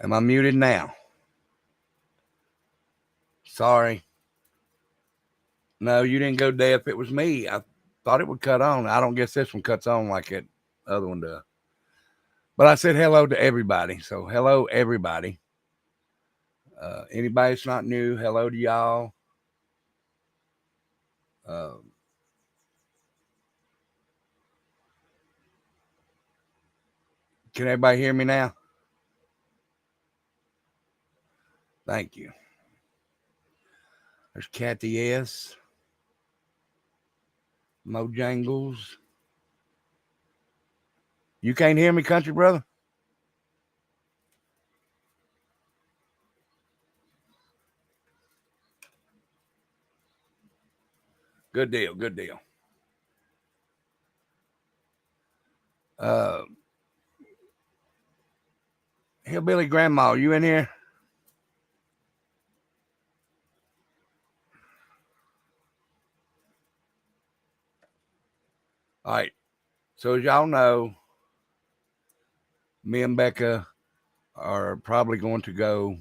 Am I muted now? Sorry. No, you didn't go deaf. It was me. I thought it would cut on. I don't guess this one cuts on like that other one does. But I said hello to everybody. So hello, everybody. Anybody that's not new, hello to y'all. Uh, can everybody hear me now? Thank you. There's Kathy S. Mojangles. You can't hear me, country brother? Good deal. Good deal. Uh, Hillbilly Grandma, you in here? All right. So as y'all know, me and Becca are probably going to go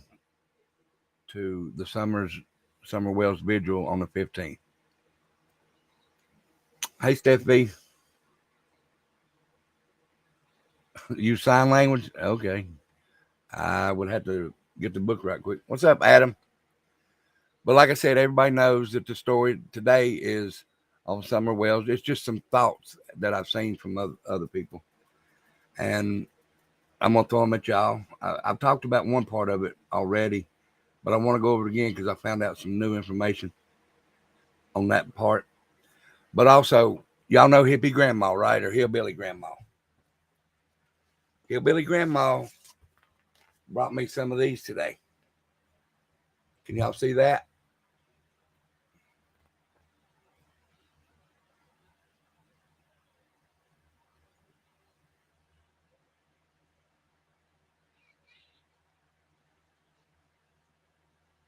to the Summer Wells Vigil on the 15th. Hey, Steph V. You sign language? Okay. I would have to get the book right quick. What's up, Adam? But like I said, everybody knows that the story today is on Summer Wells. It's just some thoughts that I've seen from other people. And I'm going to throw them at y'all. I've talked about one part of it already, but I want to go over it again because I found out some new information on that part. But also, y'all know Hippie Grandma, right? Or Hillbilly Grandma. Hillbilly Grandma brought me some of these today. Can y'all see that?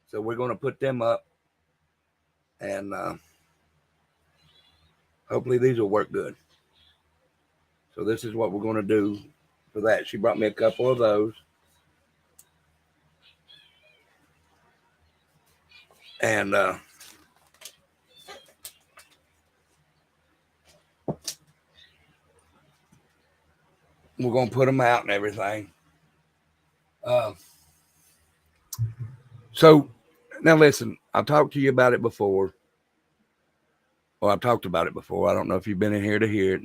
So we're going to put them up, and hopefully these will work good. So this is what we're going to do for that. She brought me a couple of those. And we're going to put them out and everything. Uh, so now listen, I've talked to you about it before. Well, I've talked about it before. I don't know if you've been in here to hear it.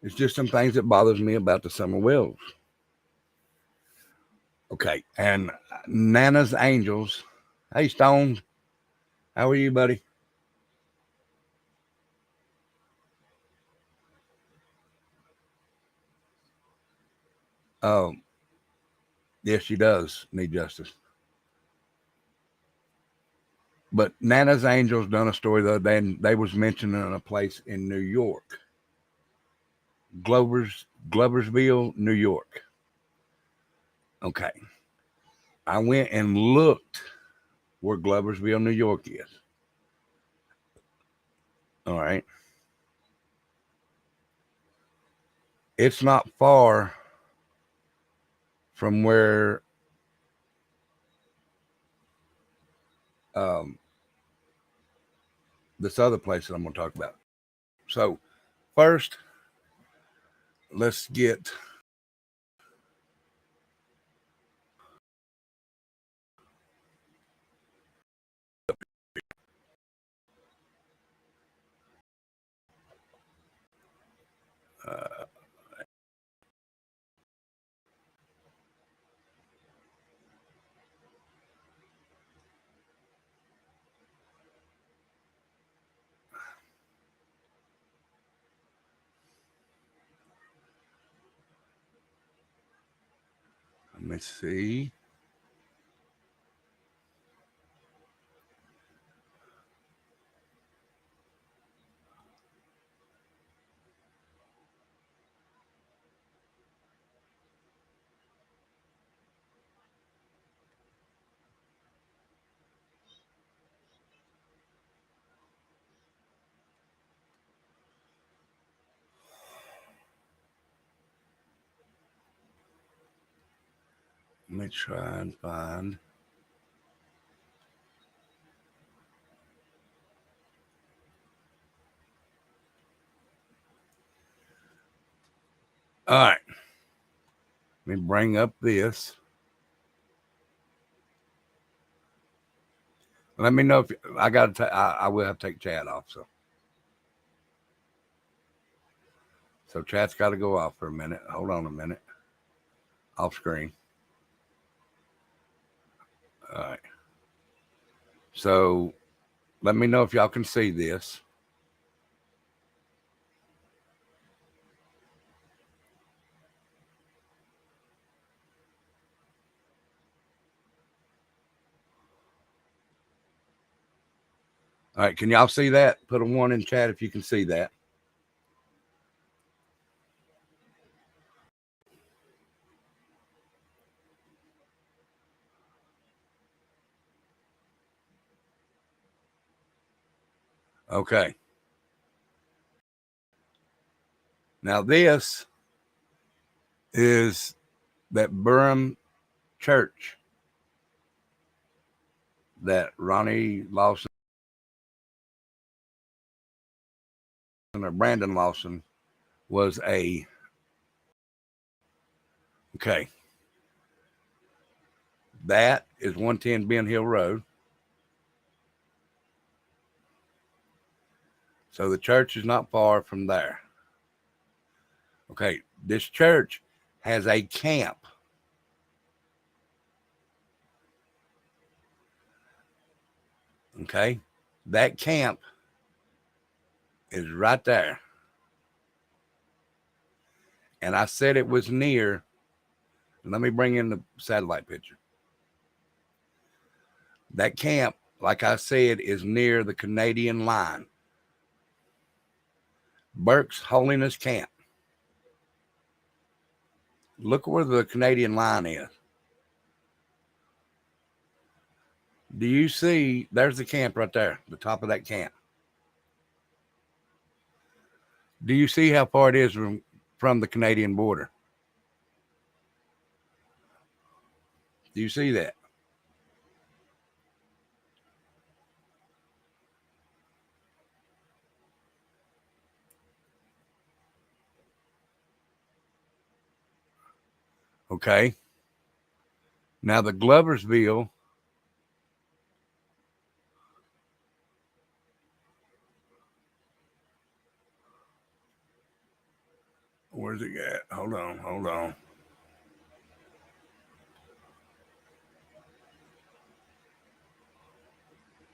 It's just some things that bothers me about the Summer Wells. Okay, and Nana's Angels. Hey, Stone, how are you, buddy? Um, yes, she does need justice. But Nana's Angels done a story the other day, and they was mentioning a place in New York, Gloversville, New York. Okay, I went and looked where Gloversville, New York is. All right, it's not far from where um, this other place that I'm going to talk about. So first, let's get uh, let me see. Let me try and find. All right. Let me bring up this. Let me know if I got to. I will have to take chat off. So chat's got to go off for a minute. Hold on a minute. Off screen. All right. So let me know if y'all can see this. All right. Can y'all see that? Put a 1 in chat if you can see that. Okay. Now this is that Burham church that Ronnie Lawson or Brandon Lawson was a. Okay. That is 110 Ben Hill Road. So the church is not far from there. Okay. This church has a camp. Okay. That camp is right there. And I said it was near. Let me bring in the satellite picture. That camp, like I said, is near the Canadian line. Burke's Holiness Camp. Look where the Canadian line is. Do you see? There's the camp right there, the top of that camp. Do you see how far it is from the Canadian border? Do you see that? Okay. Now the Gloversville. Where's it at? Hold on.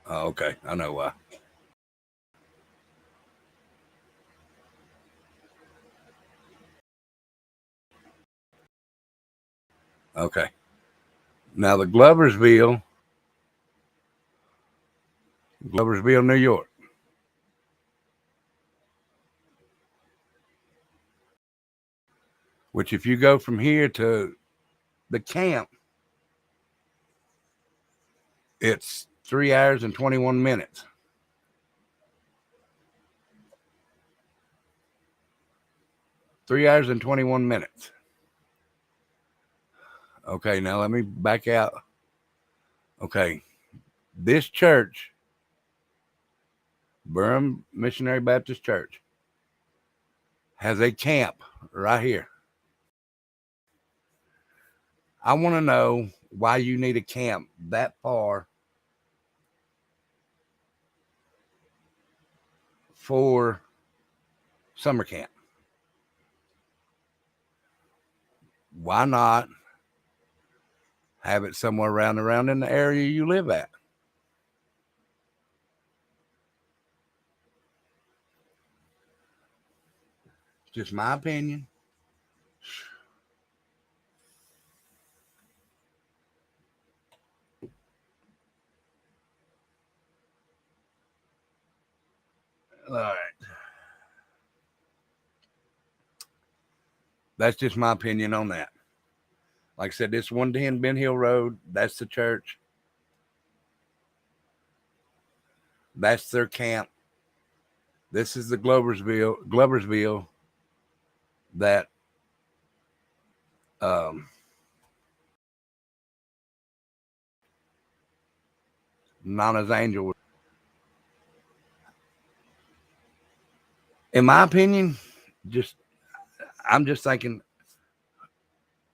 Oh, okay. I know why. Okay. Now the Gloversville, New York. Which, if you go from here to the camp, it's 3 hours and 21 minutes. 3 hours and 21 minutes. Okay, now let me back out. Okay, this church, Burham Missionary Baptist Church, has a camp right here. I want to know why you need a camp that far for summer camp. Why not have it somewhere around in the area you live at? Just my opinion. All right. That's just my opinion on that. Like I said, this 110 Ben Hill Road, that's the church. That's their camp. This is the Gloversville that Nana's Angel. In my opinion, just I'm just thinking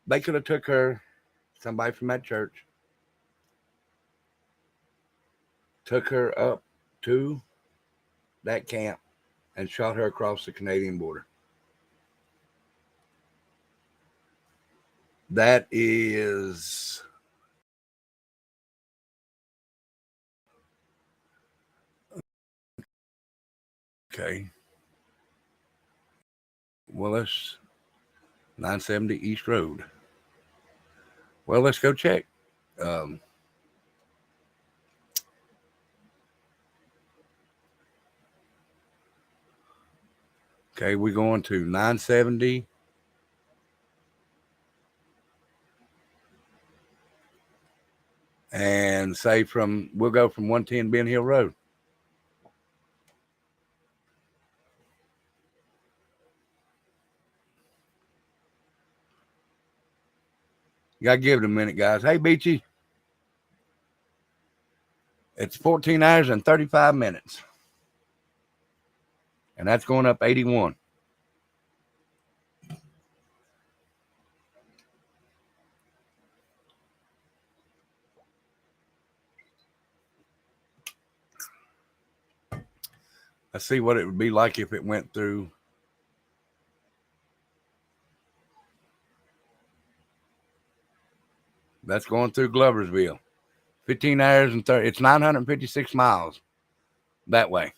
they could have took her, somebody from that church, took her up to that camp and shot her across the Canadian border. That is okay. Well, that's 970 East Road. Well, let's go check. Um, okay, we're going to 970 and say we'll go from 110 Ben Hill Road. You gotta give it a minute, guys. Hey, Beachy. It's 14 hours and 35 minutes. And that's going up 81. Let's see what it would be like if it went through. That's going through Gloversville. 15 hours and 30. It's 956 miles that way.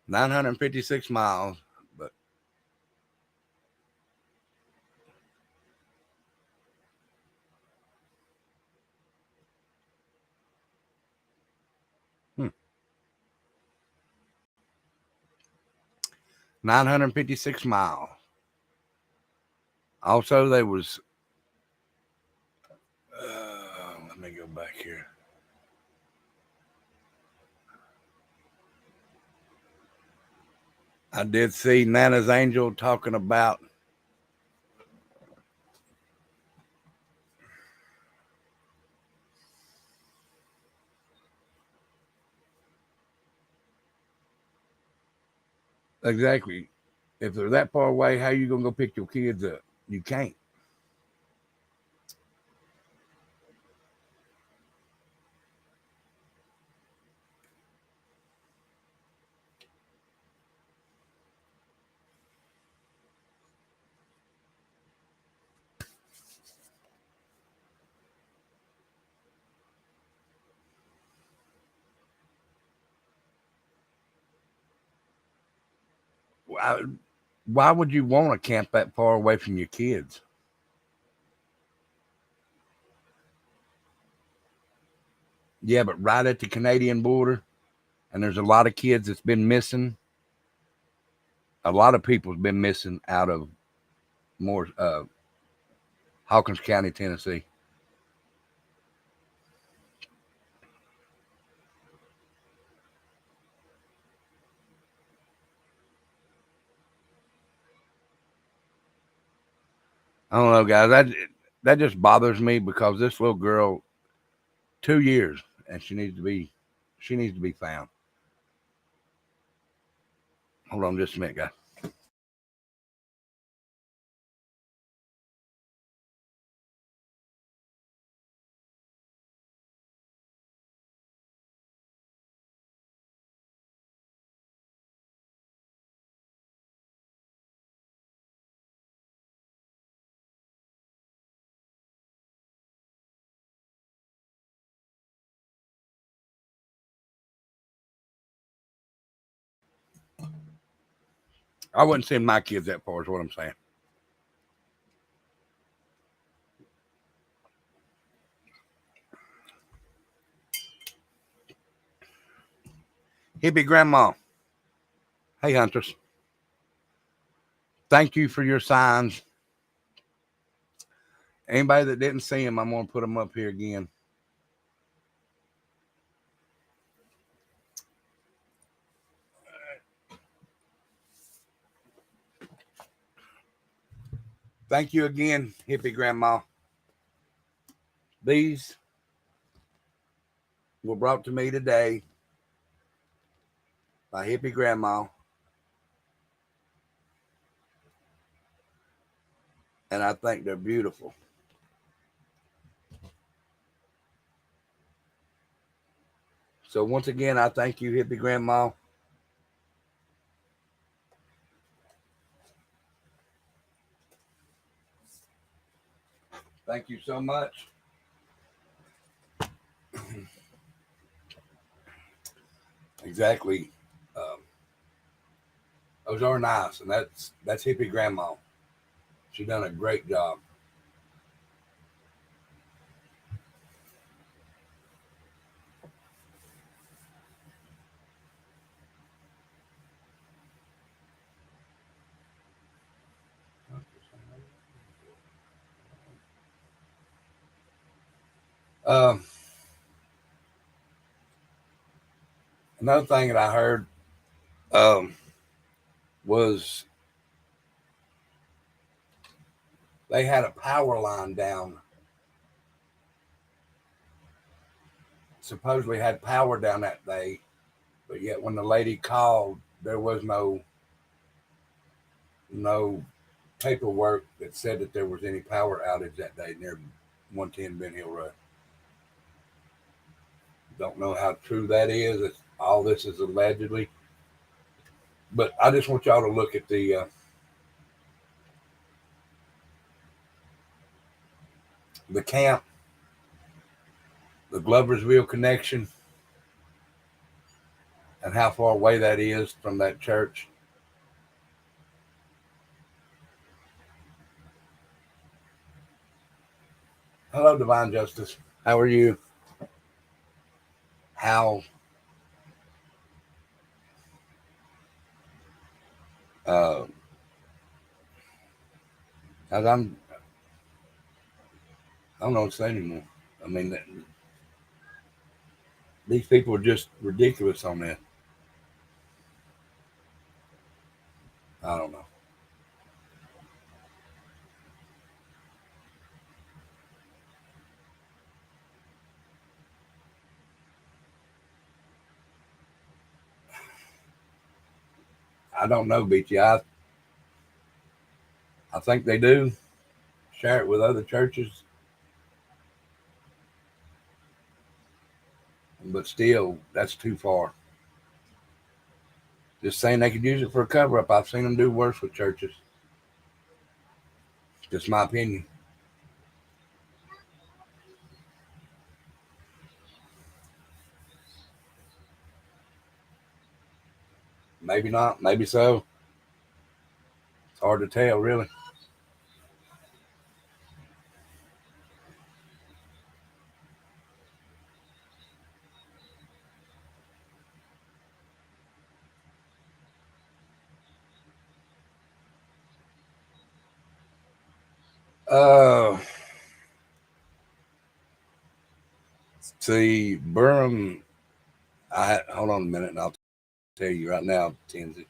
$956, but hmm, 956 miles. Also, there was. Let me go back here. I did see Nana's Angel talking about exactly if they're that far away, how you gonna go pick your kids up? You can't. Why would you want to camp that far away from your kids? Yeah, but right at the Canadian border, and there's a lot of kids that's been missing. A lot of people's been missing out of more Hawkins County, Tennessee. I don't know, guys. That just bothers me because this little girl, 2 years, and she needs to be found. Hold on just a minute, guys. I wouldn't send my kids that far, is what I'm saying. Hippie Grandma. Hey, Hunters. Thank you for your signs. Anybody that didn't see them, I'm going to put them up here again. Thank you again, hippie grandma. These were brought to me today by hippie grandma, and I think they're beautiful. So once again, I thank you, hippie grandma. Thank you so much. Exactly. Um, those are nice, and that's hippie grandma. She done a great job. Um, Another thing that I heard um, was they had a power line down. Supposedly had power down that day, but yet when the lady called, there was no paperwork that said that there was any power outage that day near 110 Ben Hill Road. Don't know how true that is. All this is allegedly, but I just want y'all to look at the camp, the Gloversville connection, and how far away that is from that church. Hello, Divine Justice. How are you? How uh, as I don't know what to say anymore. I mean, these people are just ridiculous on that. I don't know. I don't know, BT. I think they do share it with other churches, but still, that's too far. Just saying they could use it for a cover up. I've seen them do worse with churches. Just my opinion. Maybe not. Maybe so. It's hard to tell, really. Uh, See, Burham. Hold on a minute, and I'll tell you right now, Tinsy.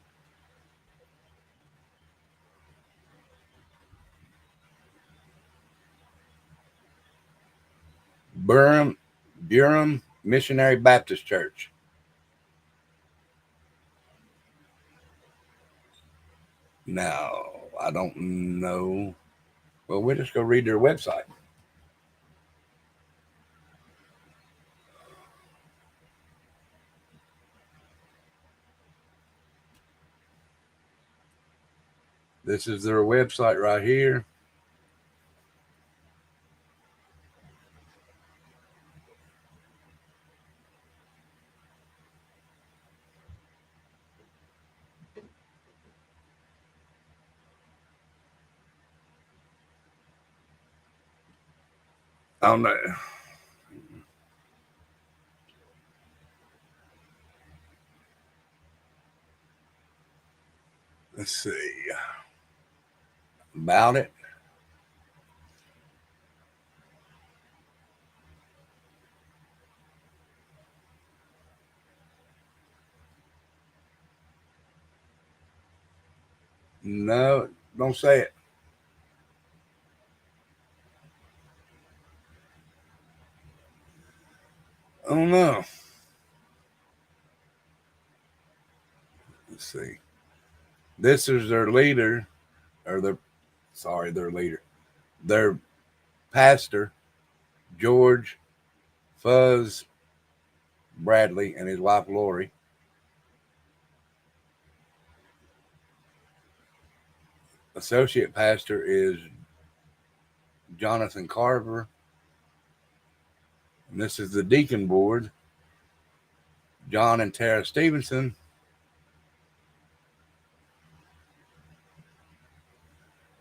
Burham Missionary Baptist Church. Now, I don't know. Well, we'll just go read their website. This is their website right here. On the, let's see about it. No, don't say it. don't know. Let's see. This is their leader, or their leader, their pastor, George Fuzz Bradley, and his wife Lori. Associate pastor is Jonathan Carver, and this is the deacon board, John and Tara Stevenson.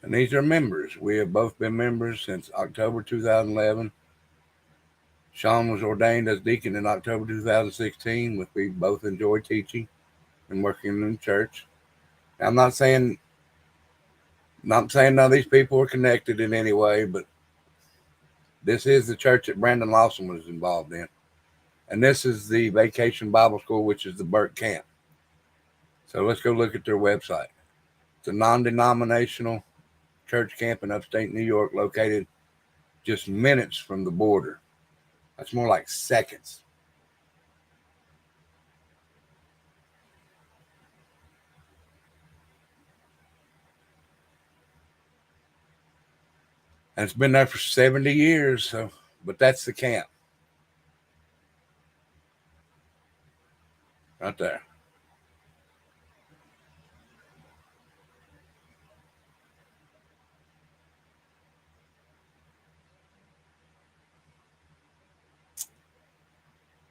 And these are members. We have both been members since October 2011. Sean was ordained as deacon in October 2016, which we both enjoy teaching and working in the church. I'm not saying none of these people are connected in any way, but this is the church that Brandon Lawson was involved in. And this is the Vacation Bible School, which is the Burke Camp. So let's go look at their website. It's a non-denominational church camp in upstate New York, located just minutes from the border. That's more like seconds. And it's been there for 70 years. So, but that's the camp right there.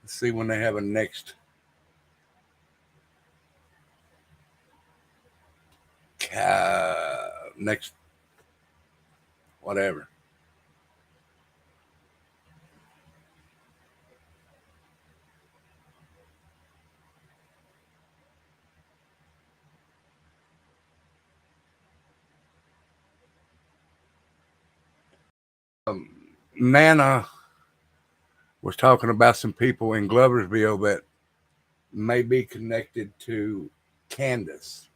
Let's see when they have a next next whatever. Nana was talking about some people in Gloversville that may be connected to Candace.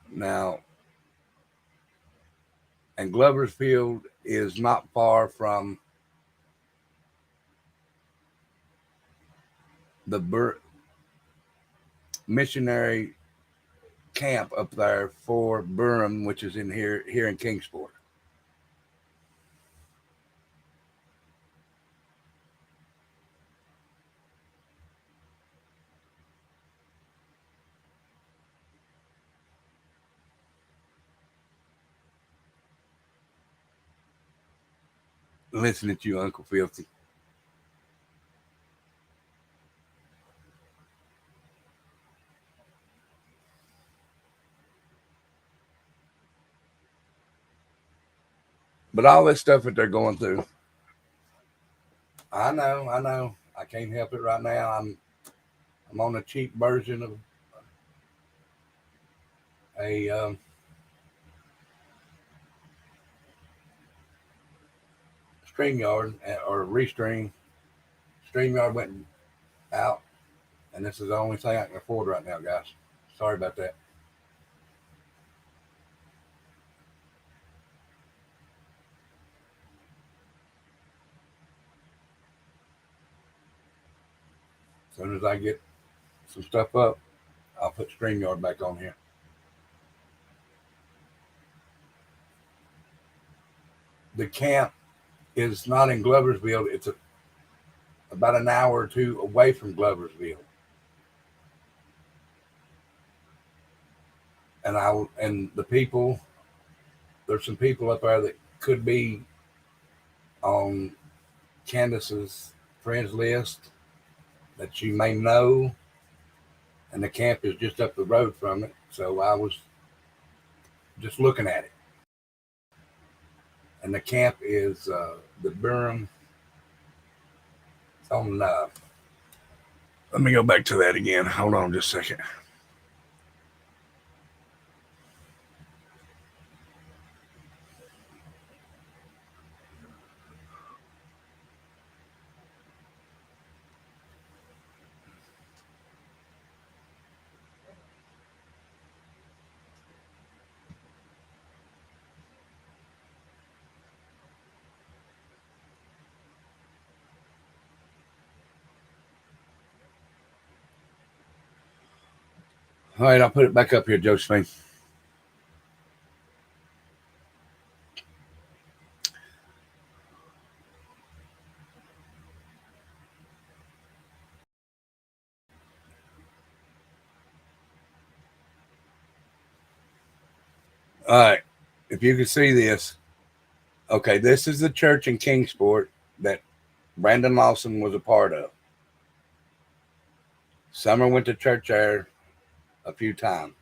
Now, and Gloversfield is not far from the missionary camp up there for Burham, which is in here in Kingsport. Listening to you, Uncle Filthy. But all this stuff that they're going through, I know. I can't help it right now. I'm on a cheap version of a StreamYard or Restream. StreamYard went out, and this is the only thing I can afford right now, guys. Sorry about that. As soon as I get some stuff up, I'll put StreamYard back on here. The camp is not in Gloversville. It's about an hour or two away from Gloversville. And the people, there's some people up there that could be on Candace's friends list that you may know, and the camp is just up the road from it. So I was just looking at it, and the camp is the Burham. It's on. Let me go back to that again. Hold on just a second. All right, I'll put it back up here, Josephine. All right, if you can see this, okay, this is the church in Kingsport that Brandon Lawson was a part of. Summer went to church there a few times.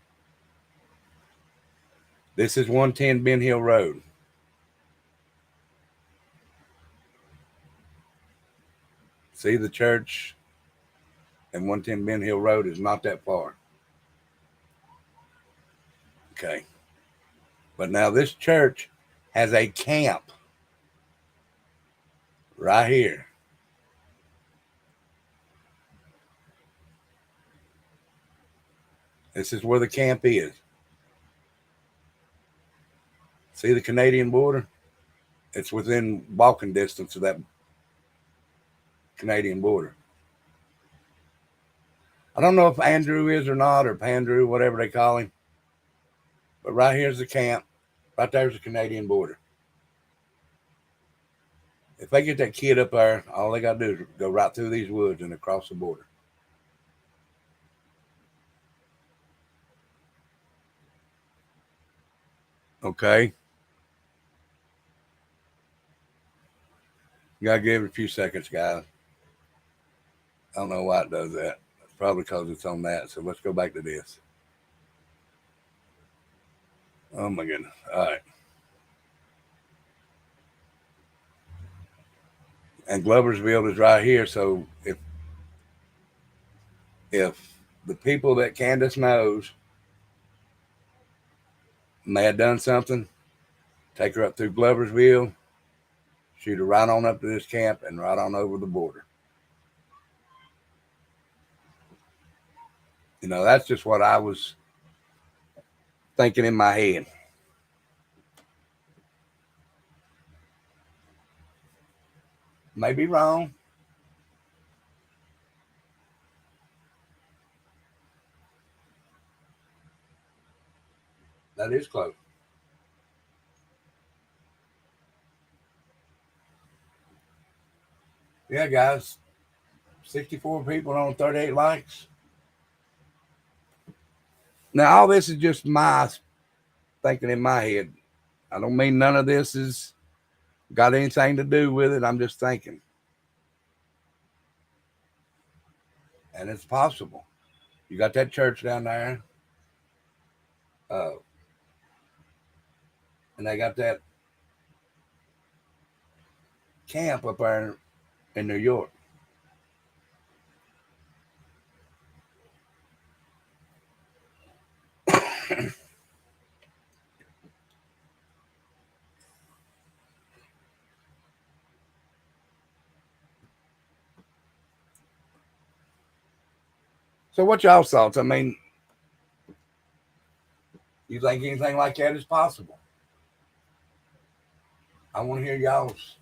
This is 110 Ben Hill Road. See the church and 110 Ben Hill Road is not that far. Okay. But now this church has a camp right here. This is where the camp is. See the Canadian border? It's within walking distance of that Canadian border. I don't know if Andrew is or not, or Pandrew, whatever they call him. But right here's the camp. Right there's the Canadian border. If they get that kid up there, all they got to do is go right through these woods and across the border. Okay. You got to give it a few seconds, guys. I don't know why it does that. It's probably because it's on that. So let's go back to this. Oh my goodness. All right. And Gloversville is right here. So if the people that Candace knows may have done something, take her up through Gloversville, shoot her right on up to this camp and right on over the border. That's just what I was thinking in my head. May be wrong. That is close. Yeah, guys. 64 people on 38 likes. Now, all this is just my thinking in my head. I don't mean none of this has got anything to do with it. I'm just thinking. And it's possible. You got that church down there. Uh, and they got that camp up there in New York. So, what y'all thoughts? I mean, you think anything like that is possible? I want to hear y'all's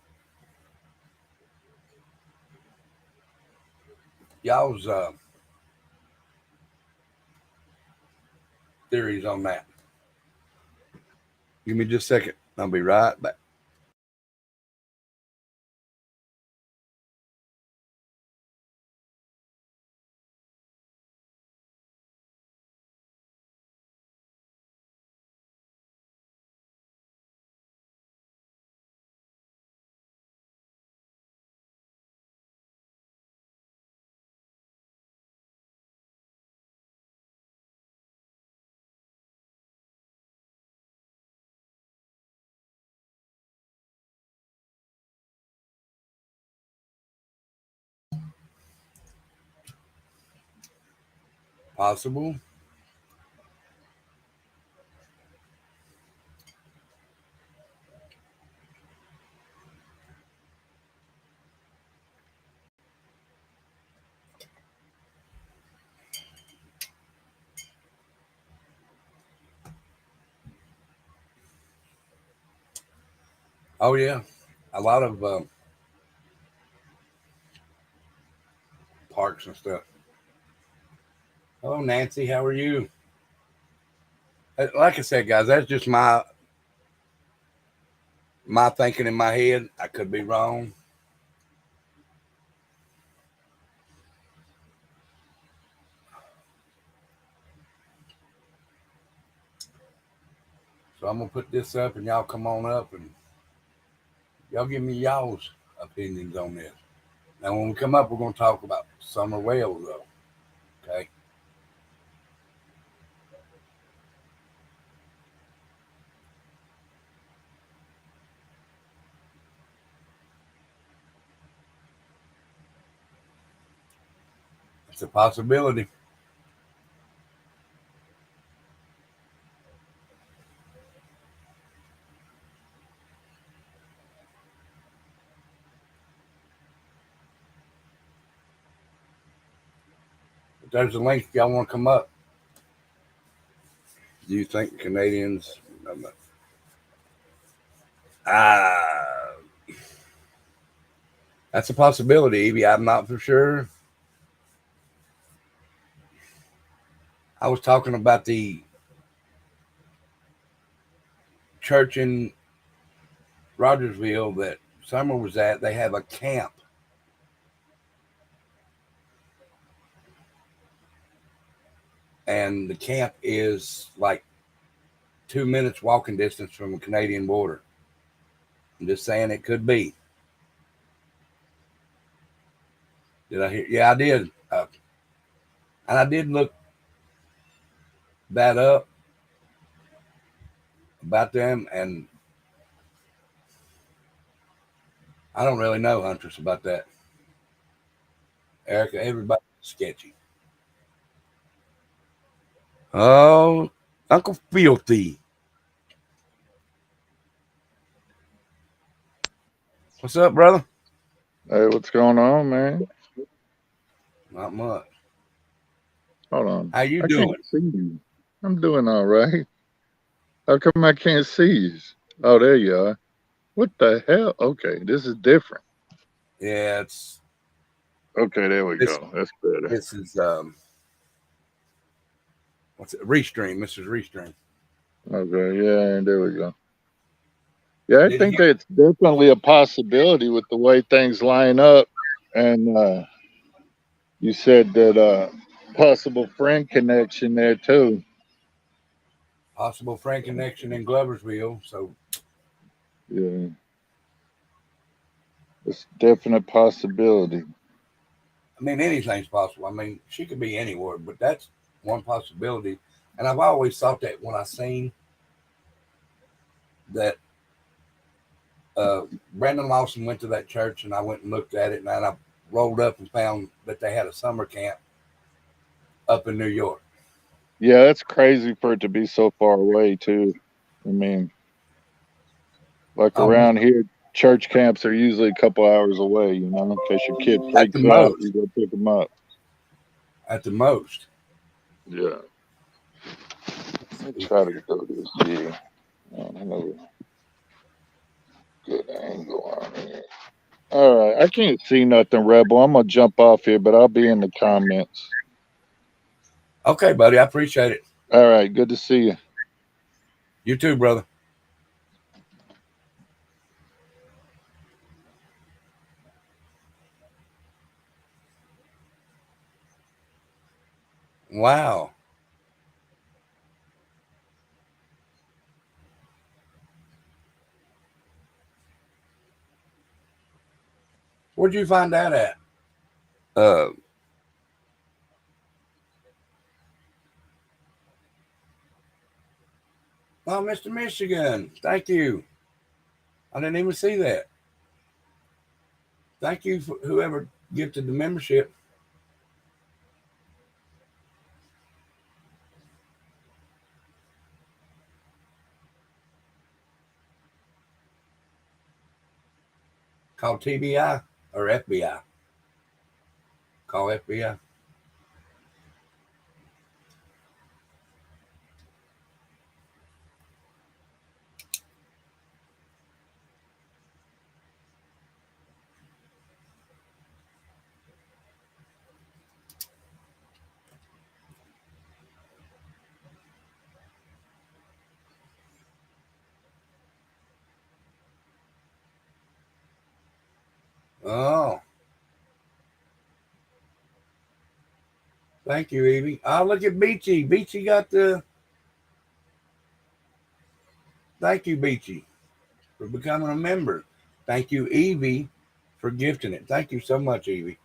theories on that. Give me just a second. I'll be right back. Possible. Oh yeah, a lot of parks and stuff. Hello, Nancy. How are you? Like I said, guys, that's just my thinking in my head. I could be wrong. So I'm gonna put this up, and y'all come on up, and y'all give me y'all's opinions on this. Now, when we come up, we're gonna talk about summer whales, though. Okay, it's a possibility. But there's a link if y'all want to come up. Do you think Canadians? Ah, that's a possibility, Evie. I'm not for sure. I was talking about the church in Rogersville that Summer was at. They have a camp, and the camp is like 2 minutes walking distance from the Canadian border. I'm just saying it could be. Did I hear? Yeah, I did. And I did look that up about them, and I don't really know, Huntress, about that. Erica, everybody's sketchy. Oh, Uncle Filthy. What's up, brother? Hey, what's going on, man? Not much. Hold on. How you I doing? can't see you. I'm doing all right. How come I can't see you? Oh, there you are. What the hell? Okay, this is different. Yeah, it's Okay, there we this. go. That's better. This is what's it? Restream. This is Restream. Okay, yeah, there we go. Yeah, I Did think you? that's definitely a possibility with the way things line up. And you said that possible friend connection there too. Possible Frank connection in Gloversville. So Yeah, it's definite possibility. I mean, anything's possible. I mean, she could be anywhere, but that's one possibility. And I've always thought that when I seen that Brandon Lawson went to that church, and I went and looked at it, and then I rolled up and found that they had a summer camp up in New York. Yeah, that's crazy for it to be so far away too. I mean, like Almost around here, church camps are usually a couple hours away. In case your kid at the freaks out, you most, go pick them up. at the most. Yeah. Let's Let me see try to here. go this here. I know a good angle on here. All right, I can't see nothing, Rebel. I'm gonna jump off here, but I'll be in the comments. Okay, buddy, I appreciate it. All right, good to see you. You too, brother. Wow, where'd you find that at? Uh, oh, Mr. Michigan, thank you. I didn't even see that. Thank you for whoever gifted the membership. Called TBI or FBI. Call FBI. Oh, thank you, Evie. Oh, look at Beachy. Beachy got the. Thank you, Beachy, for becoming a member. Thank you, Evie, for gifting it. Thank you so much, Evie.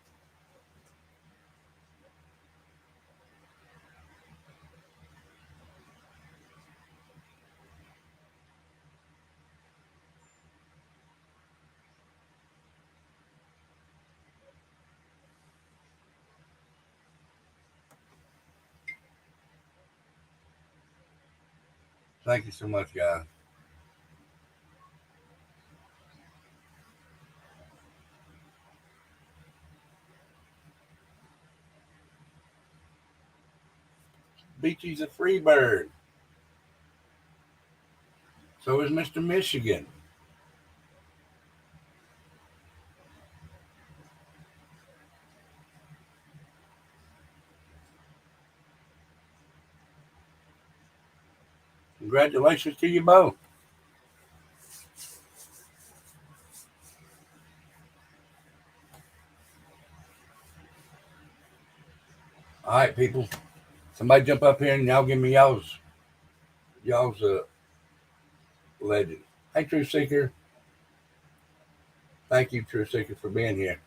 Thank you so much, guys. Beachy's a free bird. So is Mr. Michigan. Congratulations to you both. All right, people. Somebody jump up here and y'all give me y'all's legend. Hey, True Seeker. Thank you, True Seeker, for being here.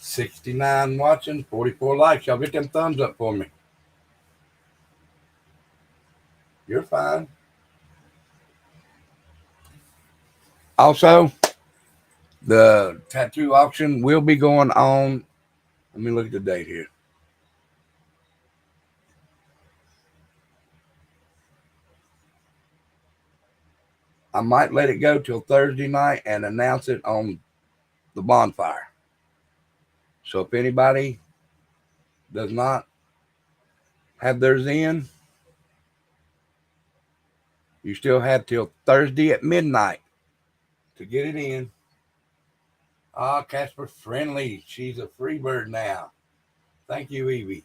69 watching, 44 likes. Y'all get them thumbs up for me. You're fine. Also, the tattoo auction will be going on. Let me look at the date here. I might let it go till Thursday night and announce it on the bonfire. So if anybody does not have theirs in, you still have till Thursday at midnight to get it in. Ah, Casper Friendly. She's a free bird now. Thank you, Evie.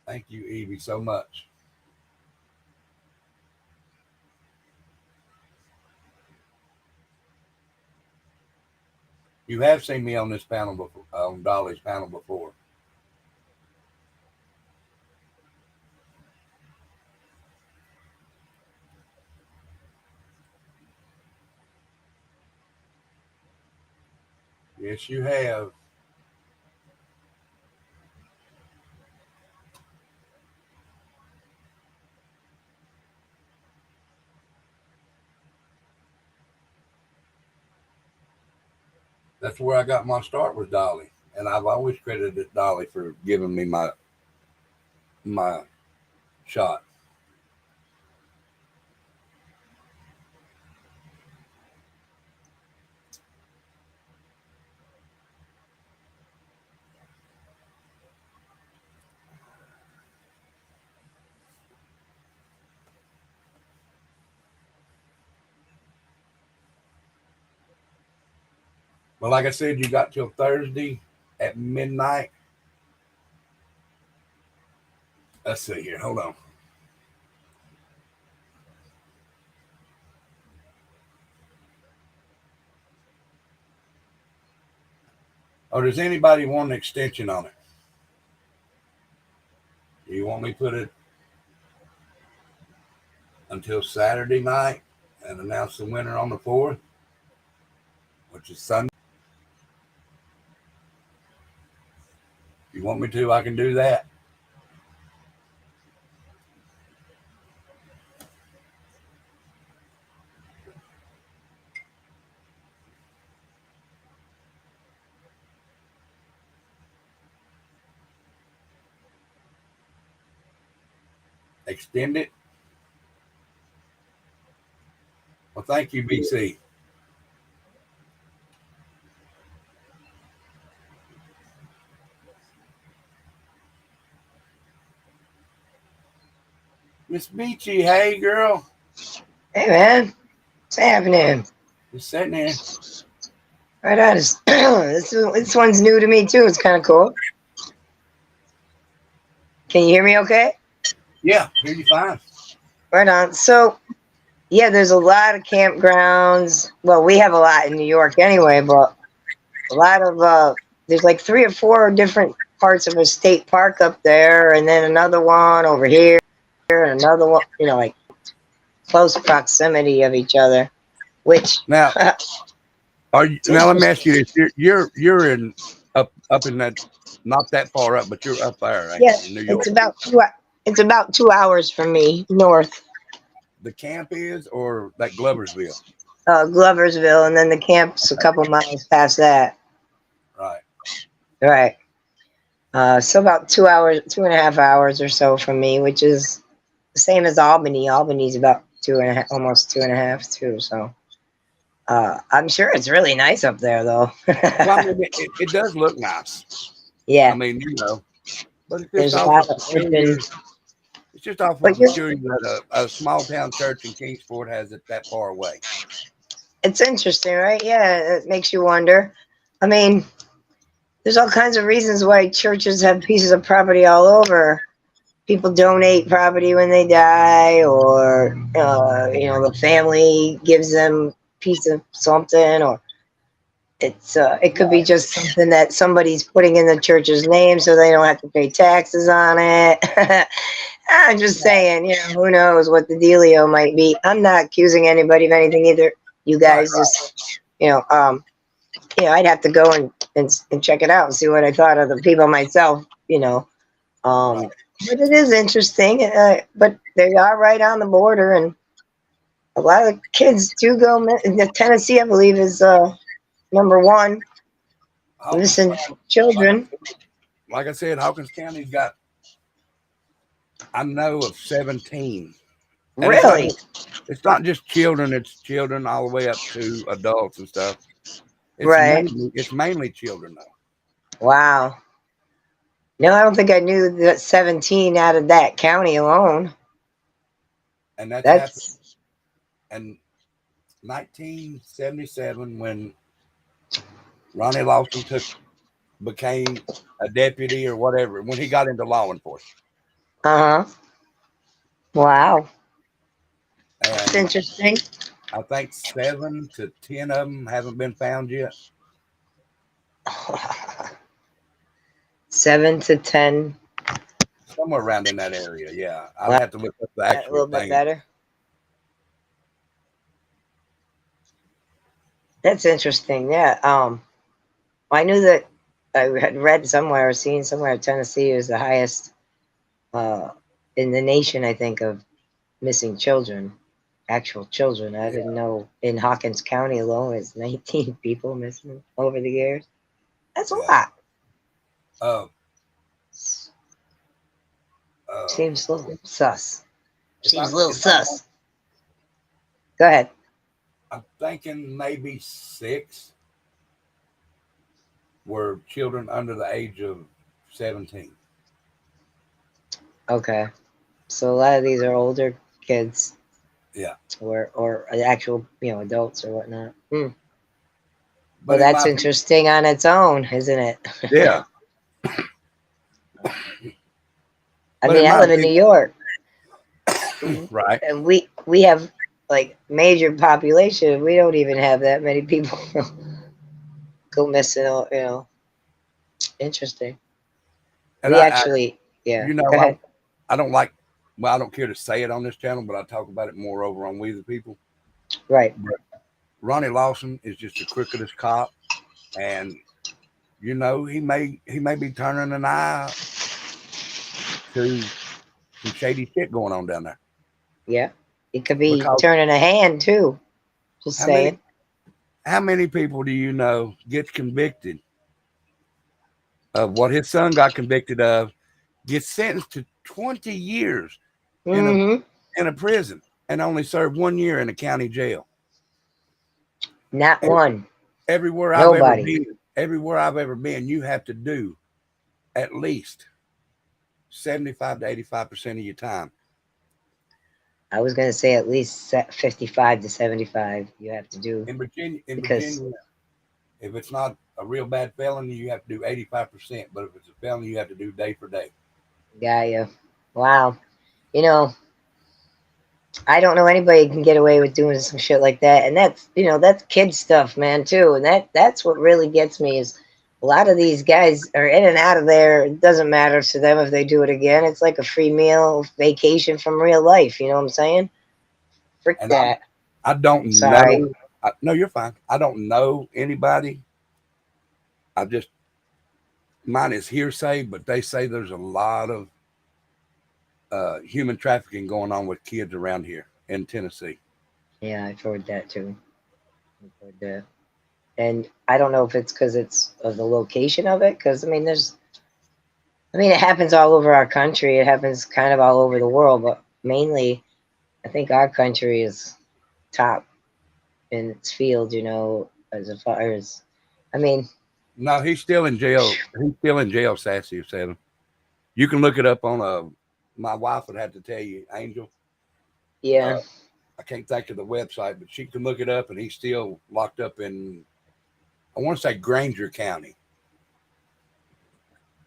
Thank you, Evie, so much. You have seen me on this panel before, on Dolly's panel before. Yes, you have. That's where I got my start with Dolly, and I've always credited Dolly for giving me my shot. But like I said, you got till Thursday at midnight. Let's see here. Hold on. Oh, does anybody want an extension on it? Do you want me to put it until Saturday night and announce the winner on the 4th, which is Sunday? If you want me to, I can do that. Extend it. Well, thank you, BC. Miss Beachy, hey girl. Hey man, what's happening? Just sitting there. Right on. This one's new to me too. It's kind of cool. Can you hear me? Okay. Yeah, hear you fine. Right on. So yeah, there's a lot of campgrounds. Well, we have a lot in New York anyway, but a lot of there's like 3 or 4 different parts of a state park up there, and then another one over here, and another one. Like close proximity of each other, which Now, are you, it's now let me ask you interesting. this: you're in up in that, not that far up, but you're up there, ain't Yeah, you, in New it's York? about it's about 2 hours from me north, The camp is, or that Gloversville? Gloversville, and then the camp's a Okay, couple miles past that. right. Right. So about 2 hours, 2.5 hours or so from me, which is the same as Albany. Albany's about 2.5, almost 2.5 too. So I'm sure it's really nice up there, though. Well, I mean, it does look nice. I Yeah, mean, but it's just there's a awful lot of open, peculiar. It's just awful but you're, peculiar that a small town church in Kingsport has it that far away. it's interesting, right? Yeah, it makes you wonder. I mean, there's all kinds of reasons why churches have pieces of property all over. People donate property when they die, or the family gives them a piece of something, or it could be Right. just something that somebody's putting in the church's name so they don't have to pay taxes on it. I'm just saying, who knows what the dealio might be. I'm not accusing anybody of anything either. You Right. guys just, I'd have to go and check it out and see what I thought of the people myself. Right. But it is interesting. But they are right on the border, and a lot of kids do go. The Tennessee, I believe, is number one. Hawkins, Missing like, children. like I said, Hawkins County's got, I know of 17, and Really? it's not just children. It's children all the way up to adults and stuff. Right. It's mainly children though, Wow. No, I don't think I knew that 17 out of that county alone. and that's happened That's in 1977 when Ronnie Lawson became a deputy or whatever when he got into law enforcement, uh huh. Wow. That's and interesting. I think 7 to 10 of them haven't been found yet. 7 to 10. Somewhere around in that area. Yeah, I'd Wow. have to look up the A actual little bit thing. better. That's interesting. Yeah. I knew that I had read somewhere or seen somewhere Tennessee is the highest uh, in the nation, I think, of missing children, actual children. I Yeah. didn't know in Hawkins County alone it's 19 people missing over the years. That's a Yeah. lot. Uh, uh, Seems a little sus. Seems a little if I'm sus. Go ahead. I'm thinking maybe 6 were children under the age of 17. Okay. So a lot of these are older kids Yeah. or actual, adults or whatnot. Hmm. Well, But in that's my interesting on its own, isn't it? Yeah, I but mean, in I my live in New opinion, York, right? and we have like major population. We don't even have that many people go missing. Interesting. And We actually, yeah. you know, Go ahead. I don't like, well, I don't care to say it on this channel, but I talk about it more over on We the People. Right. But Ronnie Lawson is just the crookedest cop, and he may be turning an eye to some shady shit going on down there. Yeah. It could be Because turning a hand too. Just how many saying. how many people do you know get convicted of what his son got convicted of, gets sentenced to 20 years in a Mm-hmm. in a prison and only served 1 year in a county jail? Not E- one. Nobody. Everywhere I've ever been, you have to do at least 75 to 85% of your time. I was gonna say at least 55 to 75. You have to do In because Virginia, If it's not a real bad felony, you have to do 85%. But if it's a felony, you have to do day for day. Got you. Wow. You know, I don't know anybody who can get away with doing some shit like that, and that's kid stuff, man, too. And that's what really gets me is a lot of these guys are in and out of there. It doesn't matter to them if they do it again. It's like a free meal vacation from real life. You know what I'm saying? Frick And that. I don't Sorry. know. No, you're fine. I don't know anybody. I just, mine is hearsay, but they say there's a lot of human trafficking going on with kids around here in Tennessee. Yeah, I've heard that too. I've heard that. And I don't know if it's because it's of the location of it. Because it happens all over our country. It happens kind of all over the world, but mainly, I think our country is top in its field. As far as, I mean, No, he's still in jail. He's still in jail, Sassy said. You can look it up on my wife would have to tell you, Angel. yeah, Uh, I can't think of the website, but she can look it up, and he's still locked up in, I want to say Granger County.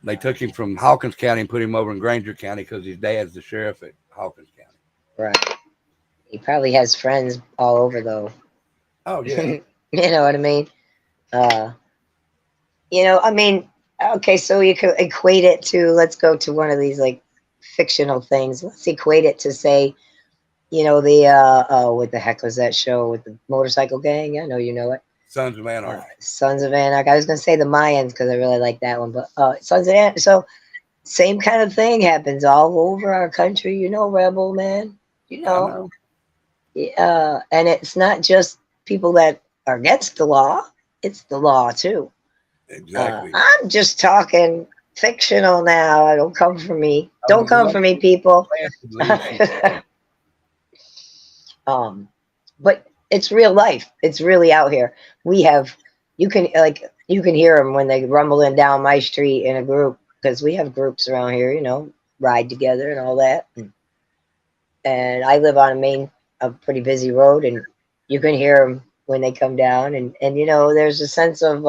They took him from Hawkins County and put him over in Granger County because his dad's the sheriff at Hawkins County. right. He probably has friends all over though. Oh yeah, You know what I mean? Uh, you know, I mean, okay, so you could equate it to, let's go to one of these like fictional things. Let's equate it to, say, the what the heck was that show with the motorcycle gang? I know you know it. Sons of Anarchy. Sons of Anarchy. I was gonna say the Mayans because I really like that one, but Sons of Anarchy. So same kind of thing happens all over our country. Rebel man. You I know, know and it's not just people that are against the law; it's the law too. exactly. I'm just talking fictional now. Don't come for me. Oh, Don't come for me, people. um, but it's real life. It's really out here. We have, you can hear them when they rumbling down my street in a group, because we have groups around here. Ride together and all that. And I live on a pretty busy road, and you can hear them when they come down, and there's a sense of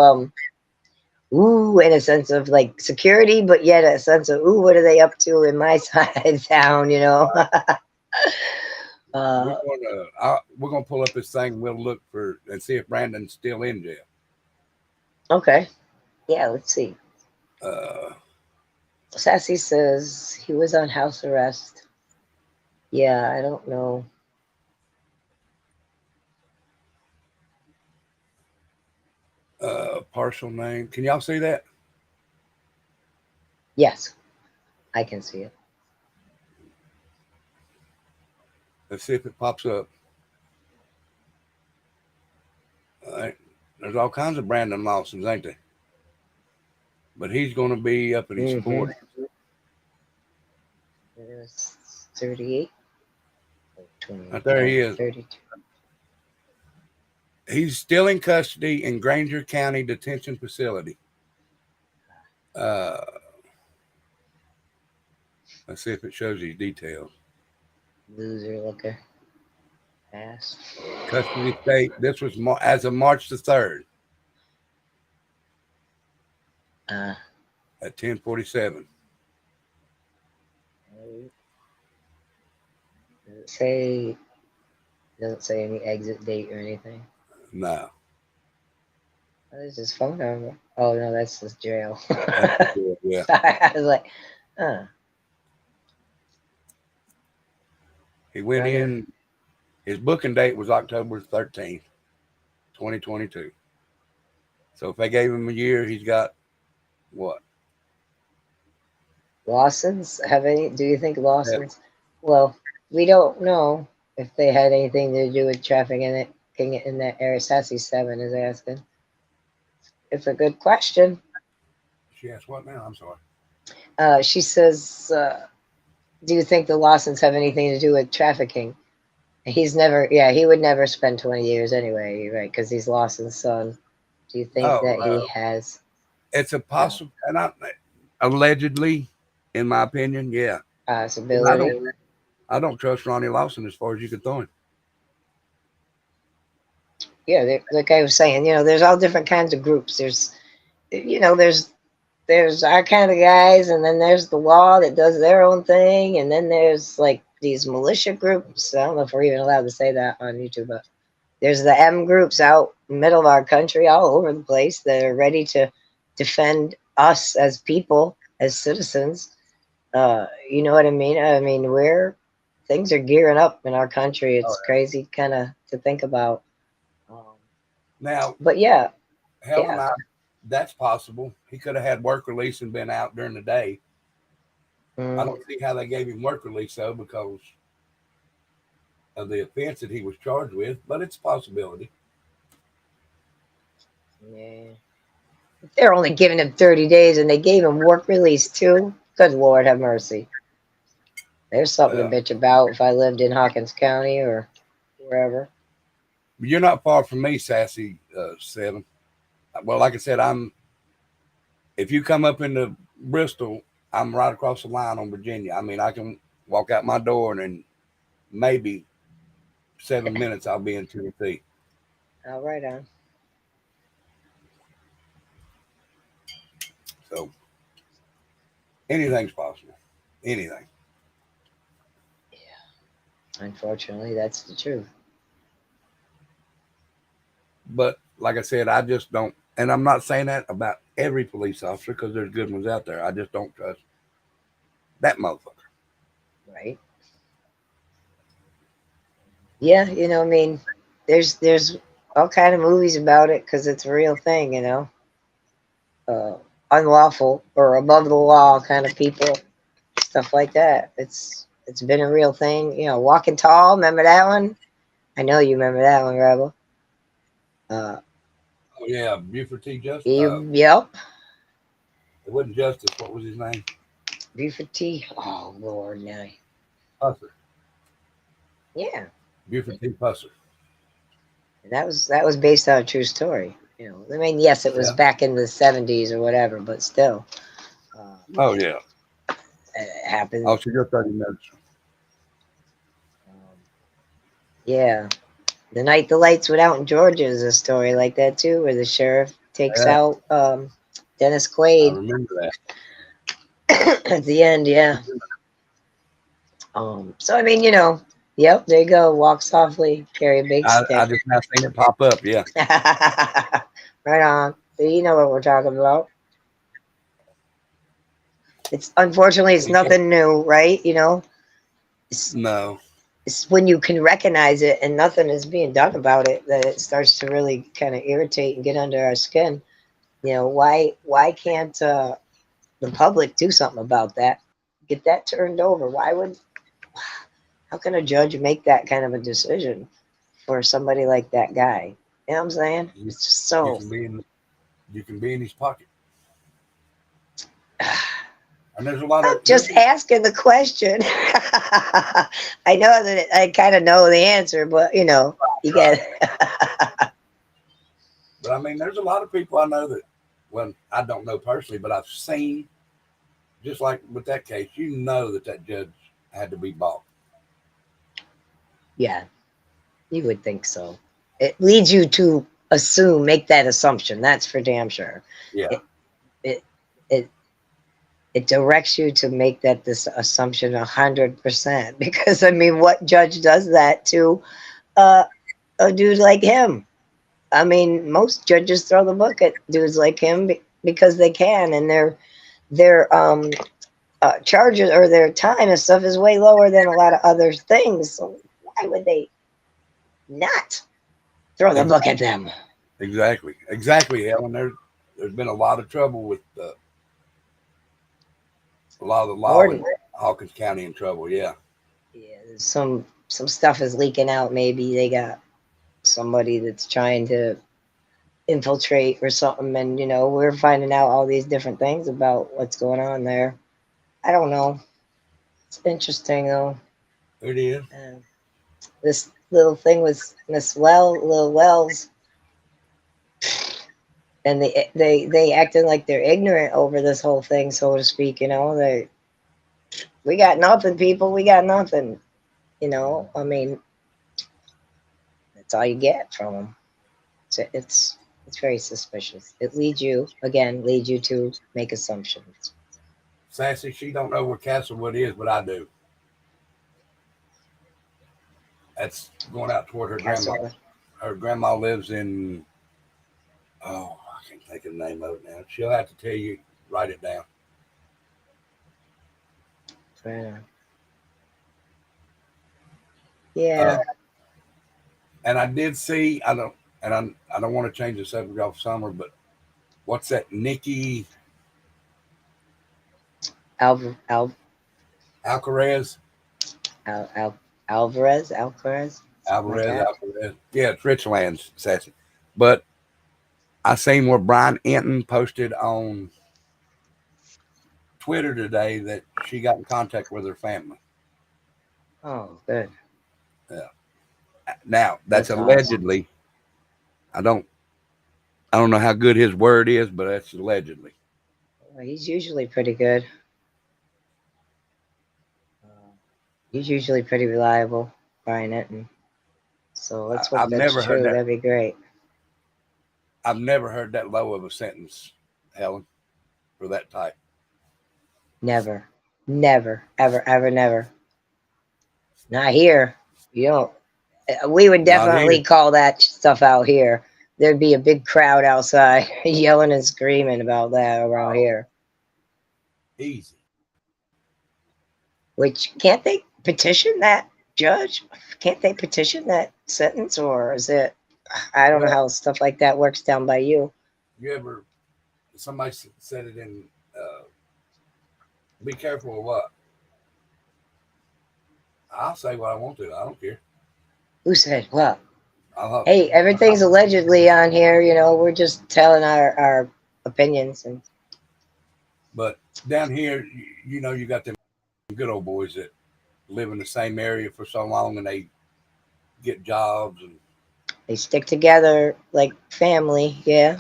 ooh, and a sense of like security, but yet a sense of ooh, what are they up to in my side of town? we're uh, gonna we're gonna pull up this thing. We'll look for and see if Brandon's still in jail. okay, yeah, let's see. Uh, Sassy says he was on house arrest. Yeah, I don't know. partial name. Can y'all see that? Yes, I can see it. Let's see if it pops up. All right. There's all kinds of Brandon Lawsons, ain't there? But he's going to be up in his Mm-hmm. 40s. It was 38, Right there he is. 32. He's still in custody in Granger County Detention Facility. Uh, let's see if it shows these details. Loser looker. Ass. Custody state. This was as of March the 3rd Uh, at 10:47. does it say, doesn't say any exit date or anything? No. Oh, there's his phone number. Oh no, that's his jail. Yeah. Sorry, I was like, huh. He went Brother. in. His booking date was October 13th, 2022. So if they gave him a year, he's got what? Lawsons have any? Do you think Lawsons? Well, we don't know if they had anything to do with trafficking in that area. Sassy 7 is asking. It's a good question. She asked what now? I'm sorry. She says, "Do you think the Lawsons have anything to do with trafficking?" He's never. Yeah, he would never spend 20 years anyway, right? Because he's Lawson's son. Do you think Oh, that he has? it's a possible, and allegedly, in my opinion, yeah. Possibility. I don't trust Ronnie Lawson as far as you could throw him. Yeah, like I was saying, there's all different kinds of groups. There's our kind of guys, and then there's the law that does their own thing, and then there's like these militia groups. I don't know if we're even allowed to say that on YouTube, but there's the M groups out in the middle of our country, all over the place, that are ready to defend us as people, as citizens. You know what I mean? I mean, things are gearing up in our country. Oh, It's crazy, kind of to think about. Um, now, but yeah, hell, and yeah. that's possible. He could have had work release and been out during the day. I Mm, don't see how they gave him work release though, because of the offense that he was charged with. But it's a possibility. yeah. They're only giving him 30 days, and they gave him work release too. Good Lord, have mercy. There's something to Well, bitch about if I lived in Hawkins County or wherever. you're not far from me, Sassy Seven. Well, like I said, I'm. If you come up into Bristol, I'm right across the line on Virginia. I mean, I can walk out my door and in maybe 7 minutes I'll be in Tennessee. All right, on. So anything's possible. Anything. Unfortunately, that's the truth. But like I said, I just don't. And I'm not saying that about every police officer, because there's good ones out there. I just don't trust that motherfucker. Right? Yeah, I mean, there's all kind of movies about it because it's a real thing. Uh, Unlawful or above the law kind of people, stuff like that. It's been a real thing. Walking Tall. Remember that one? I know you remember that one, Rebel. Uh, Oh yeah, Buford T. Just. yep. It wasn't Justice. What was his name? Buford T. Oh Lord, no. Pusser. Yeah, Buford T. Pusser. that was based on a true story. I mean, yes, it was Yeah. back in the '70s or whatever, but still, uh, Oh yeah. it happened. Oh, so you're 30 minutes. Um, yeah, the night the lights went out in Georgia is a story like that too, where the sheriff takes Yeah, out Dennis I Quaid remember that. at the end. Yeah. So I mean, yep. There you go. Walk softly, carry a big I stick. just now seen it pop up. Yeah. Right on. So you know what we're talking about. It's unfortunately it's nothing new, right? It's, No. it's when you can recognize it and nothing is being done about it that it starts to really kind of irritate and get under our skin. Why can't the public do something about that? Get that turned over. How can a judge make that kind of a decision for somebody like that guy? You know what I'm saying? You, It's just you so. can be in you can be in his pocket. And there's a lot I'm of just asking the question. I know that I kind of know the answer, but you right. get. But I mean, there's a lot of people I know that, well, I don't know personally, but I've seen, just like with that case, you know that judge had to be bought. Yeah, you would think so. It leads you to make that assumption. That's for damn sure. Yeah. It it it it directs you to make this assumption 100%. Because I mean, what judge does that to uh, a dude like him? I mean, most judges throw the book at dudes like him because they can, and their charges or their time and stuff is way lower than a lot of other things. So why would they not throw the book at them? Exactly, Helen. There's been a lot of trouble with a lot of the law More, in Hawkins County in trouble. Yeah. yeah, some stuff is leaking out. Maybe they got somebody that's trying to infiltrate or something, and we're finding out all these different things about what's going on there. I don't know. It's interesting though. It is. This little thing with Miss Little Wells, and they acting like they're ignorant over this whole thing, so to speak. We got nothing, people. We got nothing. I mean, that's all you get from them. So it's very suspicious. It leads you to make assumptions. Sassy, she don't know where Castlewood is, but I do. That's going out toward her grandma. Castlewood. Her grandma lives in, oh, I can't think of the name of it now. She'll have to tell you, write it down. Yeah. Uh, Yeah. and I did see, I don't want to change the subject off summer, but what's that? Nikki Al, Al, Alcaraz? Al, Al, Alvarez, something like Alvarez, that. Alvarez. Yeah, it's Richlands, Sassy. But I seen where Brian Enton posted on Twitter today that she got in contact with her family. Oh, good. Yeah. Now that's That's awesome. allegedly. I don't I don't know how good his word is, but that's allegedly. Well, he's usually pretty good. Uh, he's usually pretty reliable, Brian Etten. So let's hope I've that's never heard true. that. That'd be great. I've never heard that low of a sentence, Helen, for that type. Never, never, ever, ever, never. Not here. You don't. We would Not here. definitely call that stuff out here. There'd be a big crowd outside yelling and screaming about that around Oh, here. easy. Which can't they petition that judge? Can't they petition that sentence, or is it? I don't know Well, how stuff like that works down by you. you ever somebody said it in be careful of what? I'll say what I want to. I don't care. Who said what? I'll, Hey, everything's allegedly on here. You know, we're just telling our opinions, and but down here, you know, you got them good old boys that live in the same area for so long and they get jobs and they stick together like family. Yeah,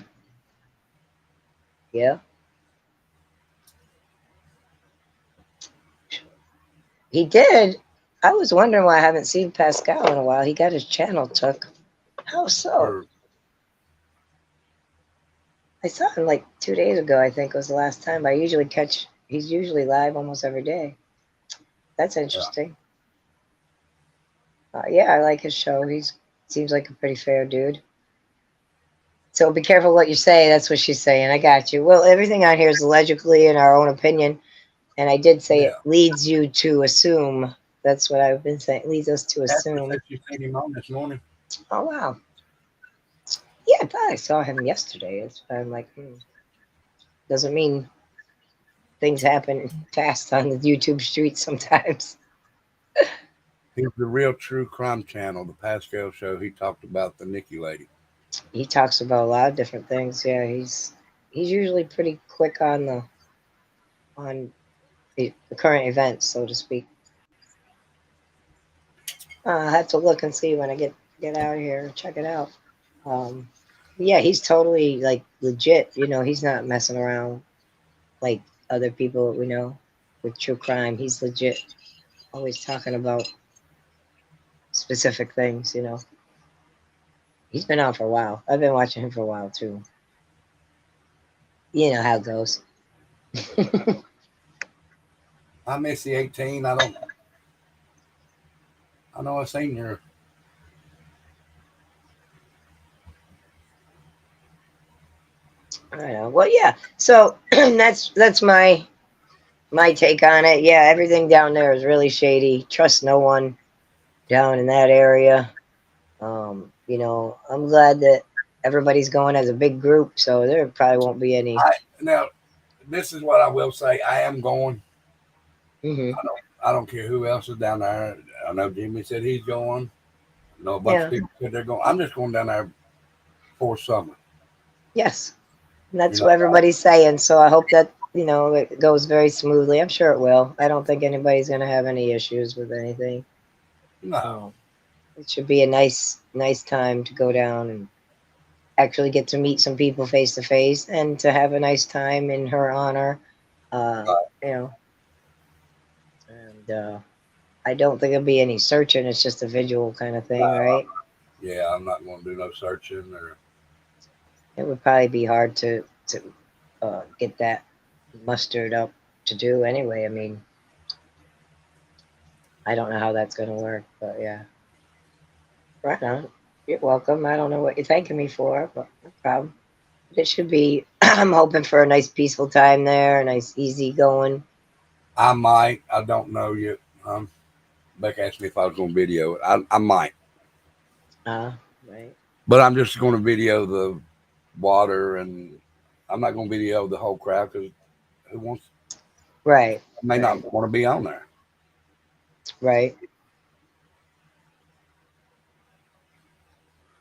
yeah. He did. I was wondering why I haven't seen Pascal in a while. He got his channel took. How so? for I saw him like 2 days ago. I think was the last time. I usually catch. He's usually live almost every day. That's yeah. interesting. Yeah, I like his show. He's seems like a pretty fair dude. So be careful what you say. That's what she's saying. I got you. Well, everything on here is allegedly in our own opinion, and I did say it Yeah. leads you to assume. That's what I've been saying. Leads us to Casper assume. said you seen him on this morning. Oh wow. Yeah, I thought I saw him yesterday. That's why I'm like, doesn't mean things happen fast on the YouTube streets sometimes. He's the Real True Crime Channel, the Pascal show. He talked about the Nikki lady. He talks about a lot of different things. Yeah, he's usually pretty quick on the current events, so to speak. I'll have to look and see when I get out of here. Check it out. Um, yeah, he's totally like legit. You know, he's not messing around like other people we know with true crime. He's legit. Always talking about specific things. You know, he's been on for a while. I've been watching him for a while too. You know how it goes. I miss the 18. I know I seen your. I know. Well, yeah. So that's my take on it. Yeah, everything down there is really shady. Trust no one down in that area. You know, I'm glad that everybody's going as a big group, so there probably won't be any. Now, this is what I will say. I am going. Hmm. I don't care who else is down there. I know Jimmy said he's going. I know a bunch of Yeah. people said they're going. I'm just going down there for summer. Yes. And You that's know, what everybody's saying. So I hope that it goes very smoothly. I'm sure it will. I don't think anybody's going to have any issues with anything. no, Um, it should be a nice time to go down and actually get to meet some people face to face and to have a nice time in her honor. Uh, you know, and I don't think there'll be any searching. It's just a visual kind of thing, no. right? Yeah, I'm not going to do no searching or. It would probably be hard to get that mustered up to do anyway. I mean, I don't know how that's going to work, but yeah. Right on. You're welcome. I don't know what you're thanking me for, but no problem. It should be. I'm hoping for a nice peaceful time there, a nice easy going. I might. I don't know yet. Beck asked me if I was going to video it. I might, Right, but I'm just going to video the water, and I'm not going to video the whole crowd because who wants right, may right, not want to be on there. right.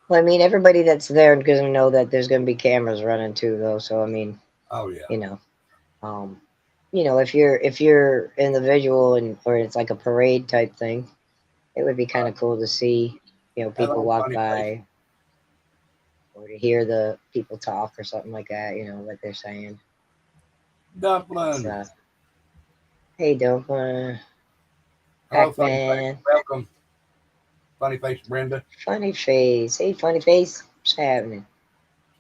Well, I mean, everybody that's there is going to know that there's going to be cameras running too, though. So I mean, Oh yeah, you know, um, if you're individual and or it's like a parade type thing, it would be kind of cool to see, people hello, walk funny face, by or to hear the people talk or something like that. What they're saying. It's dumpling. hey, Dumpling, Hello, funny face. Pac-Man, Welcome, funny face, Brenda. Funny Face. Hey, Funny Face, what's happening?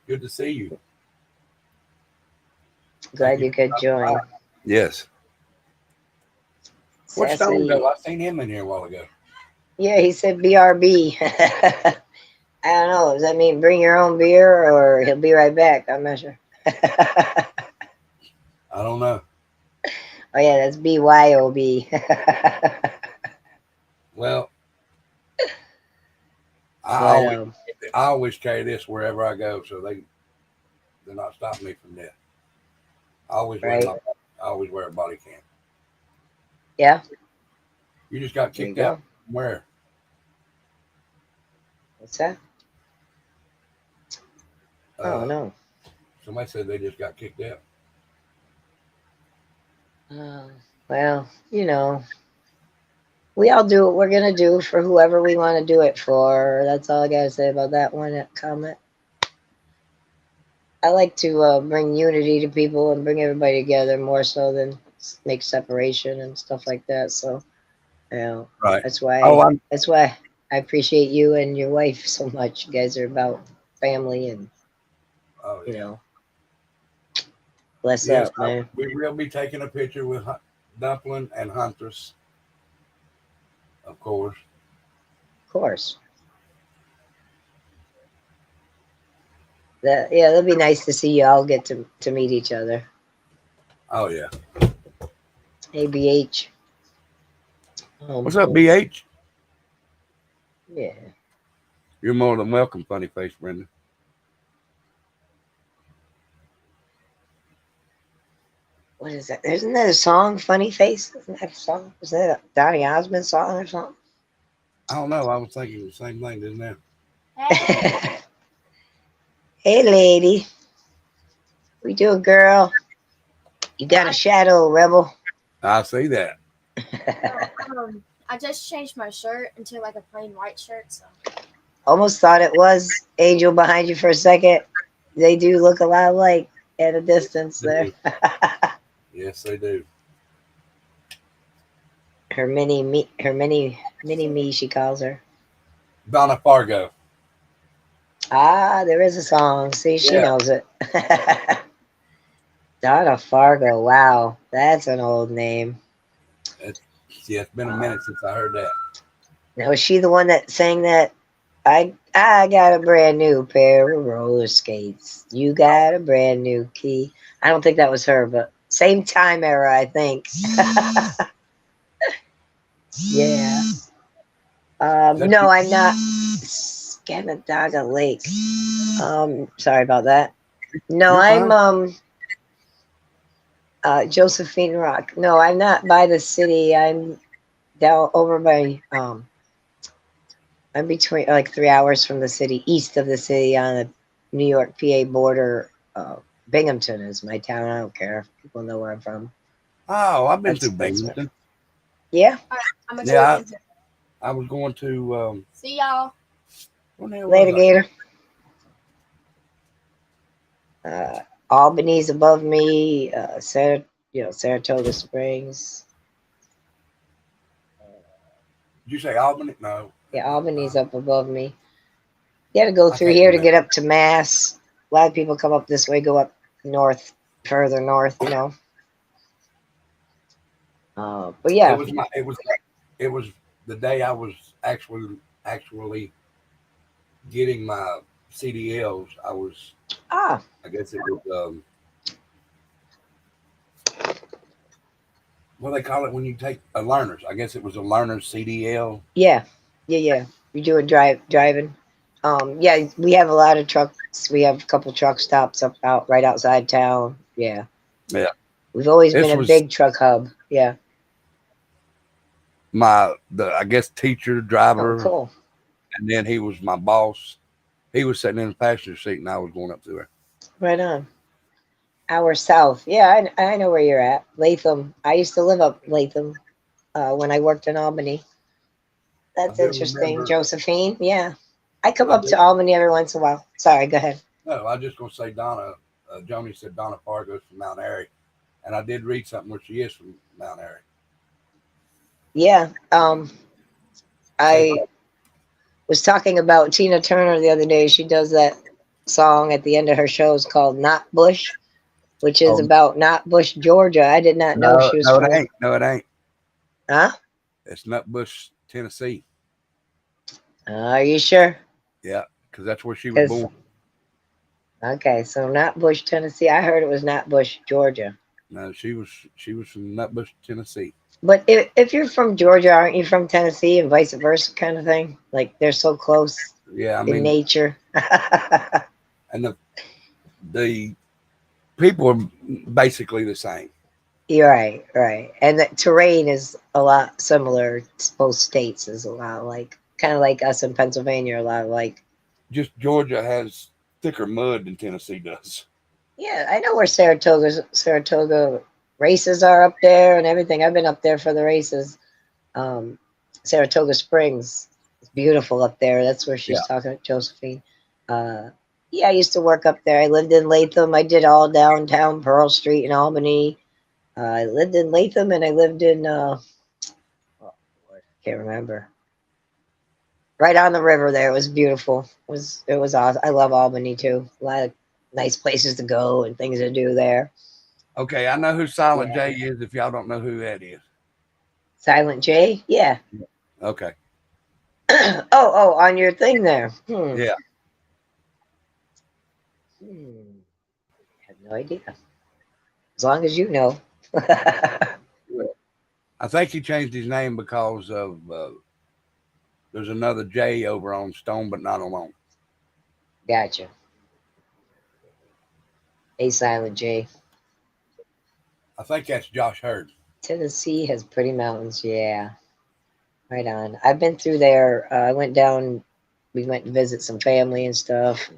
Good to see you. Thank Glad you you could for stopping join. by. Yes. Where'd Stone Sassy. go? I seen him in here a while ago. Yeah, he said BRB. I don't know. Does that mean bring your own beer or he'll be right back? I'm not sure. Oh, I don't know. yeah, that's BYOB. Well, I But, always I always carry this wherever I go, so they're not stopping me from this. I always wear right. I always wear a body cam. Yeah, You just got there you kicked out go. from where? What's that? Oh, Uh, no. somebody said they just got kicked out. Uh, well, we all do what we're going to do for whoever we want to do it for. That's all I got to say about that one comment. I like to bring unity to people and bring everybody together more so than make separation and stuff like that. So, you know, Right. that's Oh, why I'm. that's why I appreciate you and your wife so much. You guys are about family and Oh you yeah. know, bless Yes, up, man. we will be taking a picture with Dumpling and Huntress, of course. Of course. That'll be nice to see you all get to meet each other. Oh yeah. ABH. What's up, BH? Yeah. You're more than welcome, funny face, Brenda. What is that? Isn't that a song, Funny Face? Isn't that a song? Is that a Donny Osmond song or something? I don't know. I was thinking the same thing, didn't I? Hey, hey lady. We do, girl. You got a shadow, rebel. I see that. I just changed my shirt into like a plain white shirt, so Almost thought it was Angel behind you for a second. They do look a lot alike at a distance They there. do. Yes, they do. Her mini me, she calls her. Donna Fargo. Ah, there is a song. See, she Yeah. knows it. Donna Fargo. Wow, that's an old name. Yeah, it's been a minute since I heard that. Now, was she the one that sang that? I got a brand new pair of roller skates. You got a brand new key. I don't think that was her, but same time era, I think. Yeah. Is that No, you? I'm not. Scamadaga Lake. Sorry about that. No, You're I'm fine. Josephine Rock. No, I'm not by the city. I'm down over by I'm between like 3 hours from the city, east of the city on the New York PA border. Binghamton is my town. I don't care if people know where I'm from. Oh, I've been through That's Binghamton. yeah. I'm gonna Yeah, try to I was going to. see y'all. What the hell was Later, I? Gator. Uh, Albany's above me. Saratoga Springs. Did you say Albany? No. Yeah, Albany's up above me. You got to go I through can't here to remember. get up to Mass. A lot of people come up this way, go up north, further north, you know. But It yeah, was my. It was the day I was actually getting my CDLs. I was. ah, I guess it was. What do they call it when you take a learner's? I guess it was a learner's CDL. yeah, yeah. You do a driving. Yeah, we have a lot of trucks. We have a couple truck stops up out right outside town. Yeah, Yeah. we've always been This a was big truck hub. Yeah. the I guess teacher Oh, driver, cool. and then he was my boss. He was sitting in the passenger seat, and I was going up to her. Right on. Hour south. Yeah, I know where you're at. Latham. I used to live up Latham when I worked in Albany. I That's do interesting. remember. Josephine. Yeah. I come I up to do. Albany every once in a while. Sorry, go ahead. No, I was just gonna say Donna. Joni said Donna Fargo's from Mount Airy, and I did read something where she is from Mount Airy. Yeah. Say I was talking about Tina Turner the other day. She does that song at the end of her shows called Not Bush, which is oh about Not Bush, Georgia. I did not know no, she was no, it from. ain't. No, it ain't. Huh? It's Nutbush, Tennessee. Are you sure? Yeah, because that's where she was Because, born. okay, so Not Bush, Tennessee. I heard it was Not Bush, Georgia. No, she was from Nutbush, Tennessee. But if you're from Georgia, aren't you from Tennessee and vice versa kind of thing? Like they're so close Yeah, I in mean, nature. and the people are basically the same. You're right, right. And the terrain is a lot similar to both states is a lot like kind of like us in Pennsylvania, a lot like Just Georgia has thicker mud than Tennessee does. yeah, I know where Saratoga races are up there and everything. I've been up there for the races. Um Saratoga Springs. It's beautiful up there. That's where Yeah. she's talking to Josephine. Uh yeah, I used to work up there. I lived in Latham. I did all downtown Pearl Street in Albany. I lived in Latham and I lived in oh, Lord, I can't remember. Right on the river there. It was beautiful. It was awesome. I love Albany too. A lot of nice places to go and things to do there. Okay, I know who Silent Yeah. J is. If y'all don't know who that is, Silent J? Yeah. okay, Oh, on your thing there. yeah, Hmm. I have no idea. As long as you know. I think he changed his name because of there's another J over on Stone, but not alone. Gotcha. A Silent J. I think that's Josh Hurd. Tennessee has pretty mountains. Yeah. Right on. I've been through there. I went down. We went to visit some family and stuff.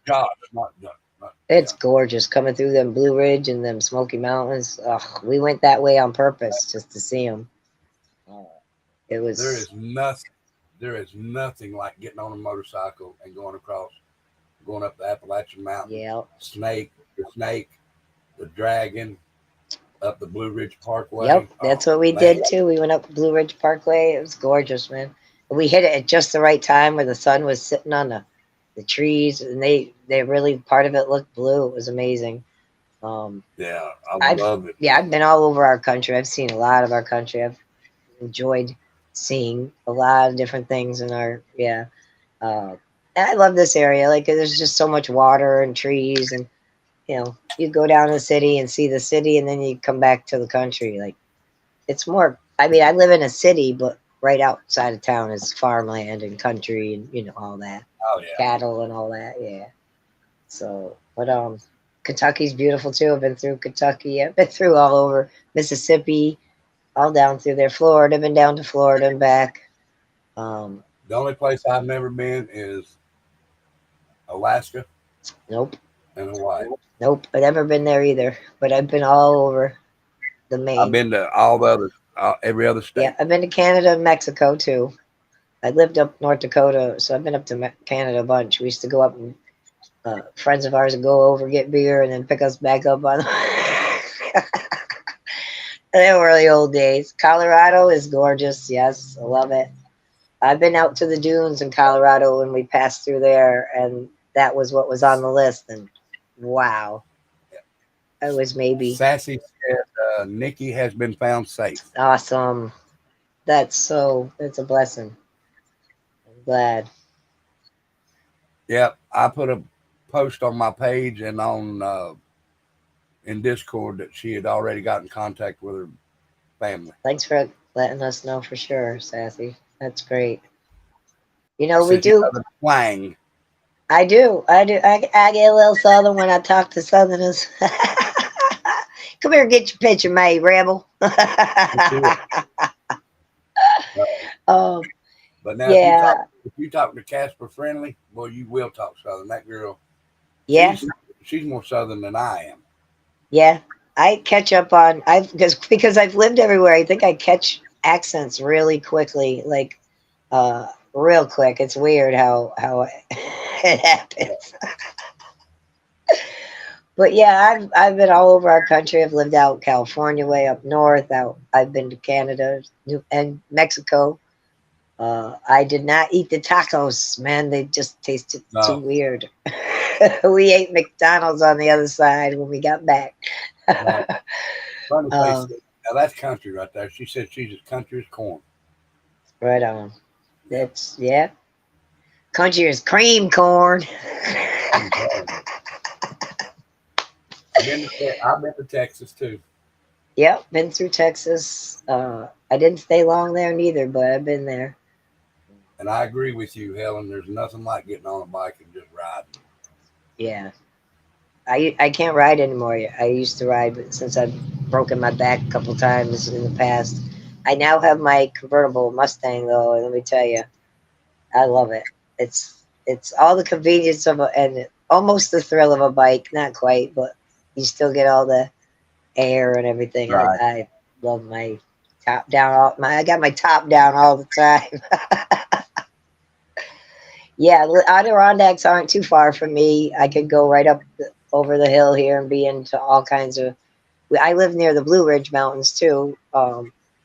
Josh, not Josh. Yeah. It's gorgeous coming through them Blue Ridge and them Smoky Mountains. Ugh, we went that way on purpose just to see them. It There was, is nothing. There is nothing like getting on a motorcycle and going up the Appalachian Mountain. yeah, The snake, the dragon, up the Blue Ridge Parkway. yep. Oh That's what we man, did too. We went up Blue Ridge Parkway. It was gorgeous, man. We hit it at just the right time where the sun was sitting on the trees, and they really part of it looked blue. It was amazing. Um, yeah, I I've love it. yeah, I've been all over our country. I've seen a lot of our country. I've enjoyed seeing a lot of different things in our yeah. Uh, and I love this area. Like there's just so much water and trees, and you go down to the city and see the city, and then you come back to the country. Like it's more. I mean, I live in a city, but right outside of town is farmland and country, and all that Oh yeah, cattle and all that. Yeah. So, but Kentucky's beautiful too. I've been through Kentucky. I've been through all over Mississippi, all down through there. Florida, been down to Florida and back. Um, the only place I've never been is Alaska nope, and Hawaii. nope. I've never been there either, but I've been all over the I've main. been to all the other, every other Yeah, state. I've been to Canada and Mexico too. I lived up North Dakota, so I've been up to Canada a bunch. We used to go up and friends of ours would go over, get beer, and then pick us back up on. They were the old days. Colorado is gorgeous. Yes, I love it. I've been out to the dunes in Colorado when we passed through there, and that was what was on the list. And Wow. It was maybe. Sassy said Nikki has been found safe. Awesome. That's a blessing. I'm glad. Yep, I put a post on my page and on in Discord that she had already got in contact with her family. Thanks for letting us know for sure, Sassy. That's great. You She know, we said you do. know the twang. I do. I do. I get a little southern when I talk to southerners. Come here and get your picture made, rebel. That's it. Uh, um, but now yeah, if you talk to Casper Friendly, well, you will talk Southern. That girl, yeah, she's she's more Southern than I am. yeah. I catch up on I've because I've lived everywhere. I think I catch accents really quickly, like real quick. It's weird how it happens. But yeah, I've been all over our country. I've lived out California, way up north. Out I've been to Canada and Mexico. I did not eat the tacos, man. They just tasted too No, weird. We ate McDonald's on the other side when we got back. no. Funny face. um, Now that's country right there. She said she's as country as corn. right on. Yeah. That's yeah. Country is cream corn. I've been to Texas too. Yep, been through Texas. I didn't stay long there neither, but I've been there. And I agree with you, Helen. There's nothing like getting on a bike and just riding. Yeah, I can't ride anymore. I used to ride, but since I've broken my back a couple times in the past, I now have my convertible Mustang though, and let me tell you, I love it. It's all the convenience of and almost the thrill of a bike. Not quite, but you still get all the air and everything. Right. I love my top down. I got my top down all the time. Yeah, Adirondacks aren't too far from me. I could go right up over the hill here and be into all kinds of. I live near the Blue Ridge Mountains too,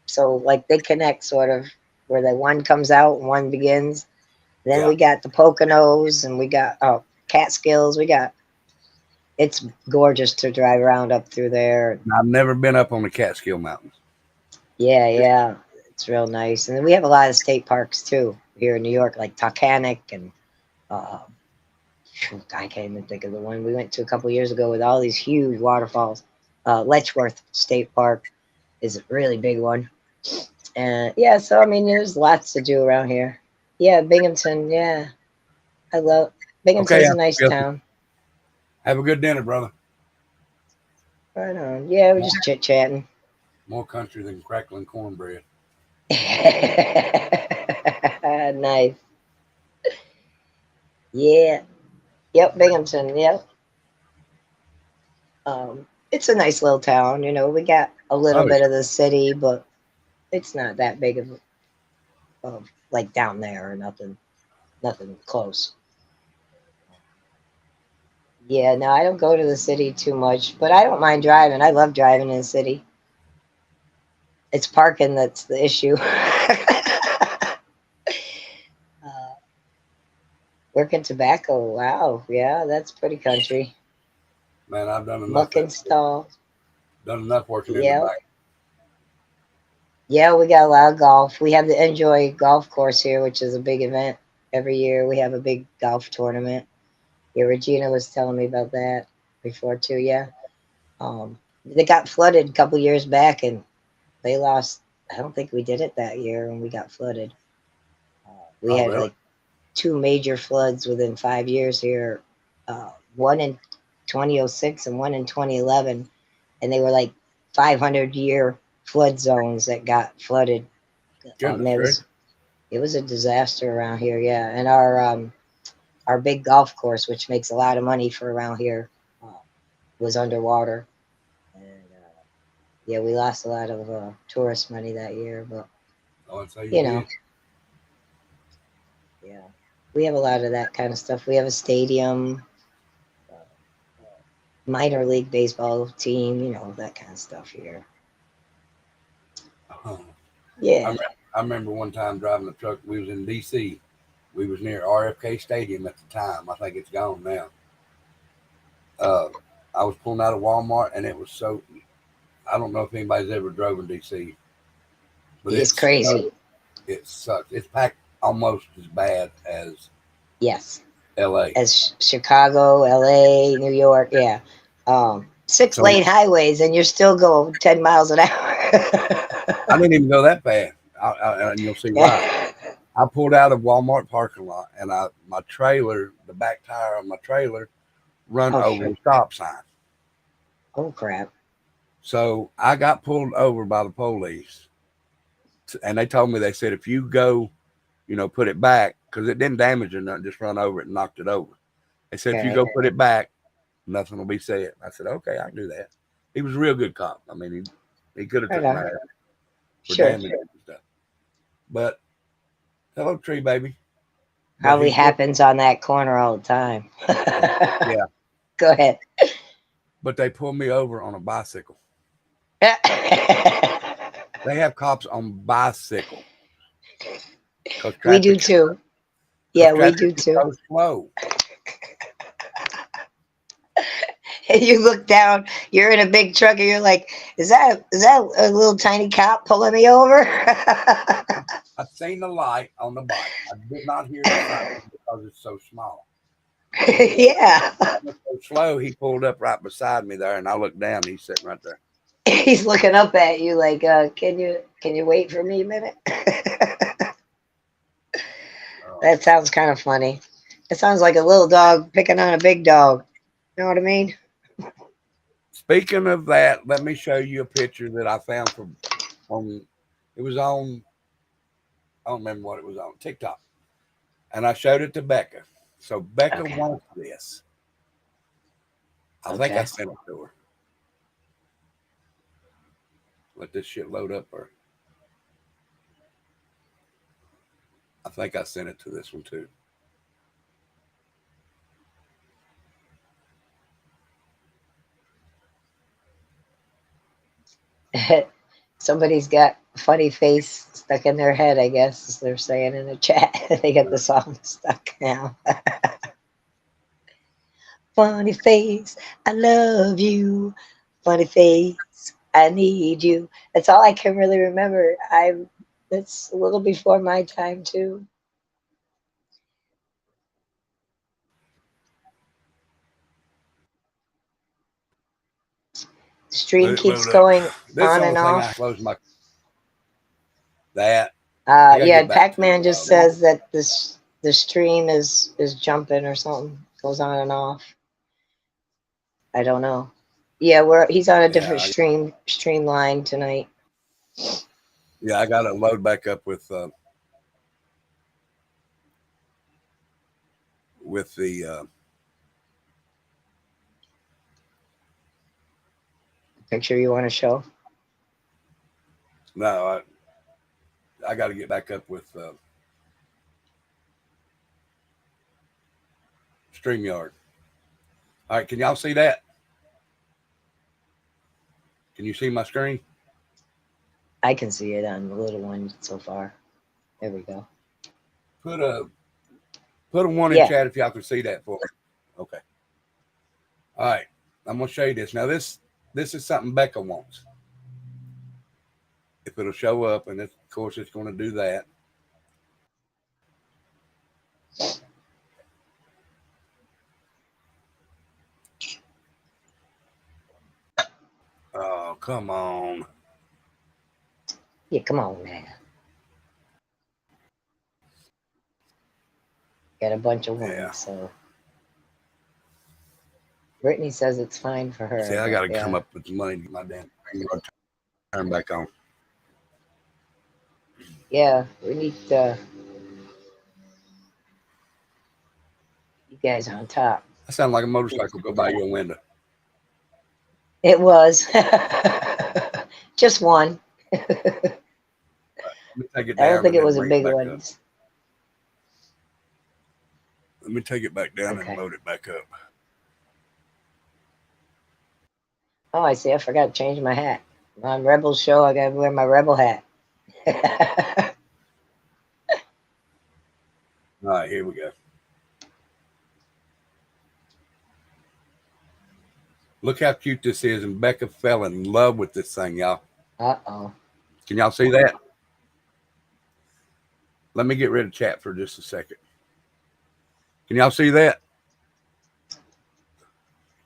so like they connect sort of where the one comes out and one begins. Then Yeah. we got the Poconos and we got Catskills. We got it's gorgeous to drive around up through there. I've never been up on the Catskill Mountains. Yeah, yeah, it's real nice. And then we have a lot of state parks too here in New York, like Taconic and uh, shoot, I can't even think of the one we went to a couple years ago with all these huge waterfalls. Letchworth State Park is a really big one. And yeah, so I mean, there's lots to do around here. Yeah, Binghamton. Yeah, I love Okay, Binghamton's a nice town. have a good dinner, brother. Right on. Yeah, we're More, just chit chatting. more country than crackling cornbread. Nice. Yeah. Yep, Binghamton. Yep. It's a nice little town. You know, we got a little Oh, bit of the city, but it's not that big of like down there or nothing. Nothing close. Yeah, no, I don't go to the city too much, but I don't mind driving. I love driving in the city. It's parking that's the issue. Working tobacco. Wow. Yeah, that's pretty country. man, I've done enough. Muck and stall. Done enough working in the Yeah. back. Yeah, we got a lot of golf. We have the Enjoy Golf Course here, which is a big event every year. We have a big golf tournament. Yeah, Regina was telling me about that before too. Yeah, they got flooded a couple years back, and they lost. I don't think we did it that year when we got flooded. We Oh, had really? like two major floods within 5 years here. One in 2006 and one in 2011, and they were like 500-year flood zones that got flooded. Goodness It gracious. was a disaster around here. Yeah, and our big golf course, which makes a lot of money for around here, uh, was underwater. And yeah, we lost a lot of tourist money that year, but Oh, I'd say you you know, did. yeah, we have a lot of that kind of stuff. We have a stadium, uh, minor league baseball team, that kind of stuff here. Uh-huh. I, Yeah. remember, I remember one time driving the truck. We was in D.C. We was near RFK Stadium at the time. I think it's gone now. Uh, I was pulling out of Walmart, and it was so. I don't know if anybody's ever drove in DC, but It's crazy. it sucks. It's packed almost as bad as Yes. LA. As Chicago, LA, New York, yeah. 6 lane So highways, and you're still going 10 miles an hour. I didn't even go that fast, and you'll see why. I pulled out of Walmart parking lot, and my trailer, the back tire of my trailer, run Oh over shit! a stop sign. Oh crap! So I got pulled over by the police, and they said if you go, put it back because it didn't damage it, nothing, just run over it and knocked it over. They said if you Okay, go put it back, nothing will be said. I said okay, I can do that. He was a real good cop. I mean, he could have right took my on. ass for Sure. damage and stuff. But hello, tree baby. But Probably he put happens on that corner all the time. yeah. Go ahead. But they pulled me over on a bicycle. They have cops on bicycle because We do traffic is too. Yeah, we traffic do is too. so slow. And you look down, you're in a big truck, and you're like, "Is that a little tiny cop pulling me over?" I seen the light on the bike. I did not hear the siren because it's so small. Yeah. I was so slow. He pulled up right beside me there, and I looked down. He's sitting right there. He's looking up at you like, can you wait for me a minute? Oh. That sounds kind of funny. It sounds like a little dog picking on a big dog. You know what I mean? Speaking of that, let me show you a picture that I found from on. It was on. I don't remember what it was on TikTok, and I showed it to Becca. So Becca Okay. wants this. I think I Okay. sent it to her. Let this shit load up, or I think I sent it to this one too. Somebody's got a funny face stuck in their head, I guess, as they're saying in the chat. They got the song stuck now. Funny face, I love you. Funny face, I need you. That's all I can really remember. That's a little before my time too. The stream Let it keeps load up. going This is the on only and thing I off. close my that. I gotta Yeah, get back Pac-Man to just says that the stream is jumping or something. Goes on and off. I don't know. Yeah, he's on a different yeah, streamline tonight. yeah. I gotta load back up with the Picture you want to show? no. I got to get back up with StreamYard. All right, can y'all see that? Can you see my screen? I can see it on the little one so far. There we go. Put a one in Yeah. chat if y'all can see that for me. Okay. All right. I'm gonna show you this. Now this is something Becca wants. If it'll show up, and of course it's going to do that. Oh, come on. Yeah, come on, man. Got a bunch of Yeah. ones, so Brittany says it's fine for her. See, I got to yeah. come up with some money to get my damn turn back on. Yeah, we need you guys on top. That sounds like a motorcycle go by your window. It was just one. Let me take it I don't down think and it then was a bring it big back one. up. Let me take it back down Okay. and load it back up. Oh, I see. I forgot to change my hat. On Rebel's show, I gotta wear my Rebel hat. All right, here we go. Look how cute this is, and Becca fell in love with this thing, y'all. Uh-oh. Can y'all see that? Let me get rid of chat for just a second. Can y'all see that?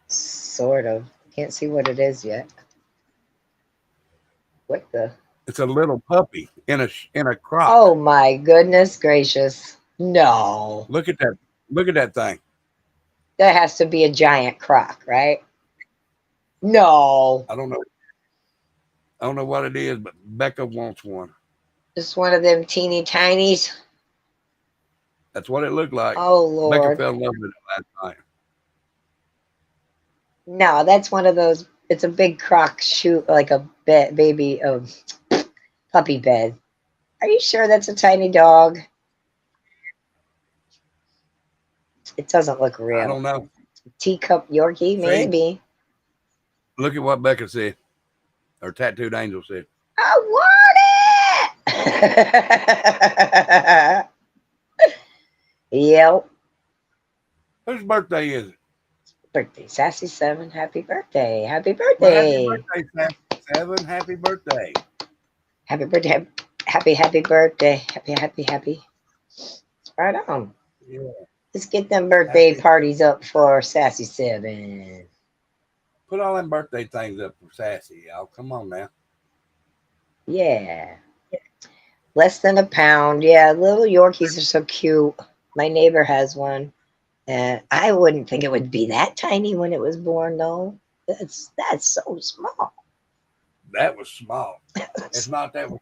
Sort of. Can't see what it is yet. What the? It's a little puppy in a crock. Oh my goodness gracious. No. Look at that. Look at that thing. That has to be a giant croc, right? No. I don't know. I don't know what it is, but Becca wants one. Just one of them teeny tinies. That's what it looked like. Oh Becca Lord. fell in love with it last night. No, that's one of those. It's a big croc shoe, like a baby puppy bed. Are you sure that's a tiny dog? It doesn't look I real. don't know. Teacup Yorkie, See? maybe. Look at what Becca said. Or Tattooed Angel said. I want it. Yep. Whose birthday is it? Birthday, Sassy 7. Happy birthday. Happy Well, birthday. happy birthday, Seven. Happy birthday. Happy birthday. Happy birthday. Happy. Right on. Yeah. Let's get them birthday Happy. parties up for Sassy 7. Put all them birthday things up for Sassy, y'all. Come on now. Yeah. Less than a pound. Yeah, little Yorkies are so cute. My neighbor has one. And I wouldn't think it would be that tiny when it was born, though. That's so small. That was small. It's not that was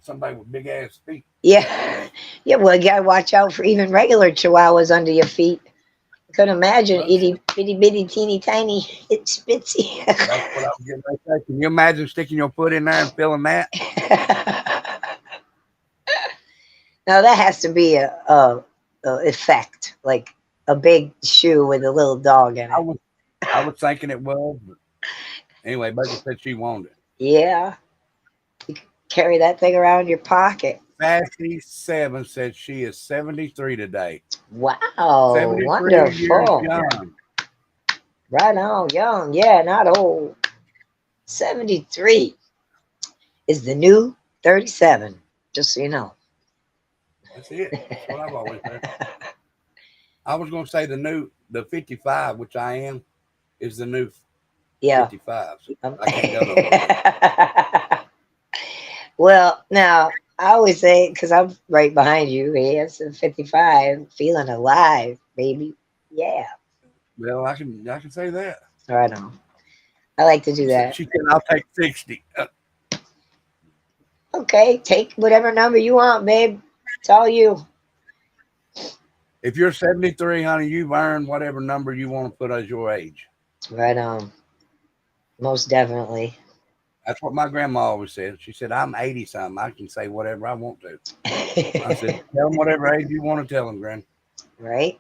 somebody with big ass feet. Yeah. Yeah, well, you gotta watch out for even regular chihuahuas under your feet. I couldn't imagine Well, itty bitty teeny tiny itsy bitsy. that's what I was getting ready to say. Can you imagine sticking your foot in there and feeling that? Now that has to be a effect, like a big shoe with a little dog in it. I was thinking it was, but anyway, Becca said she wanted it. Yeah. You can carry that thing around in your pocket. Sassy 7 said she is 73 today. Wow. 73 years Wonderful. young. Right on. Young. Yeah, not old. 73 is the new 37, just so you know. That's it. That's what I've always said. I was going to say the 55, which I am, is the new Yeah. 55. So I can't go no more. Well, now, I always say, because I'm right behind you, yes, 55, feeling alive, baby. Yeah. Well, I can say that. Right on. I like to do that. She said, I'll take 60. Okay, take whatever number you want, babe. It's all you. If you're 73, honey, you've earned whatever number you want to put as your age. Right on. Most definitely. That's what my grandma always said. She said, I'm 80 something. I can say whatever I want to. I said, tell them whatever age you want to tell them, Gran. Right?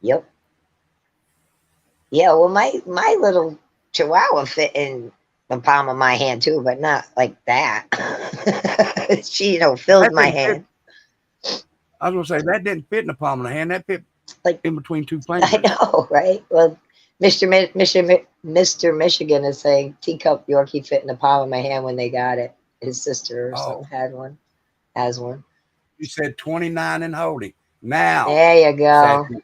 Yep. Yeah, well, my little chihuahua fit in the palm of my hand too, but not like that. She, filled That my didn't fit. hand. I was going to say, that didn't fit in the palm of the hand. That fit Like, in between two I fingers. know, right? Well, Mr. Michigan is saying teacup Yorkie fit in the palm of my hand when they got it. His sister or something had one, has one. You said 29 and holding. Now, There you go. Sassy,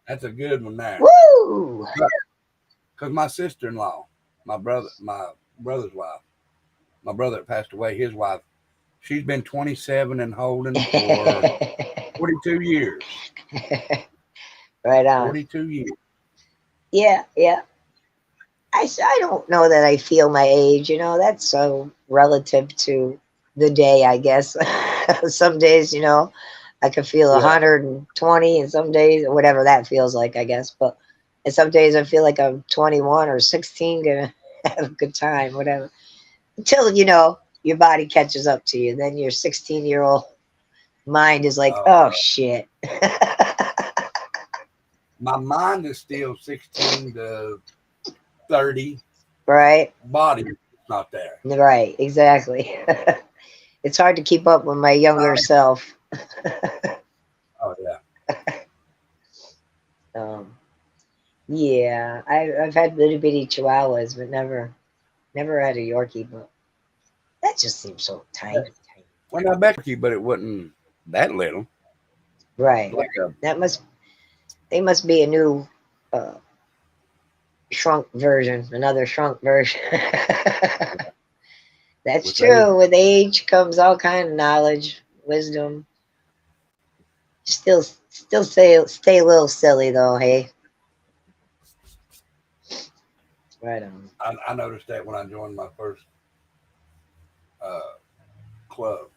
that's a good one there. Woo! Because my sister-in-law, my brother's wife, my brother that passed away, his wife, she's been 27 and holding for 42 years. Right on. 42 years. Yeah. I don't know that I feel my age. That's so relative to the day, I guess. Some days, I could feel 120, and some days, whatever that feels like, I guess. But and some days I feel like I'm 21 or 16, gonna have a good time, whatever. Until your body catches up to you, then your 16-year-old mind is like, oh shit. My mind is still 16 to 30. Right. Body is not there. Right. Exactly. It's hard to keep up with my younger self. Oh yeah. Yeah, I've had little bitty chihuahuas, but never had a Yorkie. But that just seems so tiny, tiny. Well, I bet you, but it wasn't that little. Right. Like a, That must they must be a new uh, shrunk version, another shrunk version. That's with age. true. With age comes all kind of knowledge, wisdom. Still stay a little silly though. Hey, right on. I noticed that when I joined my first uh, club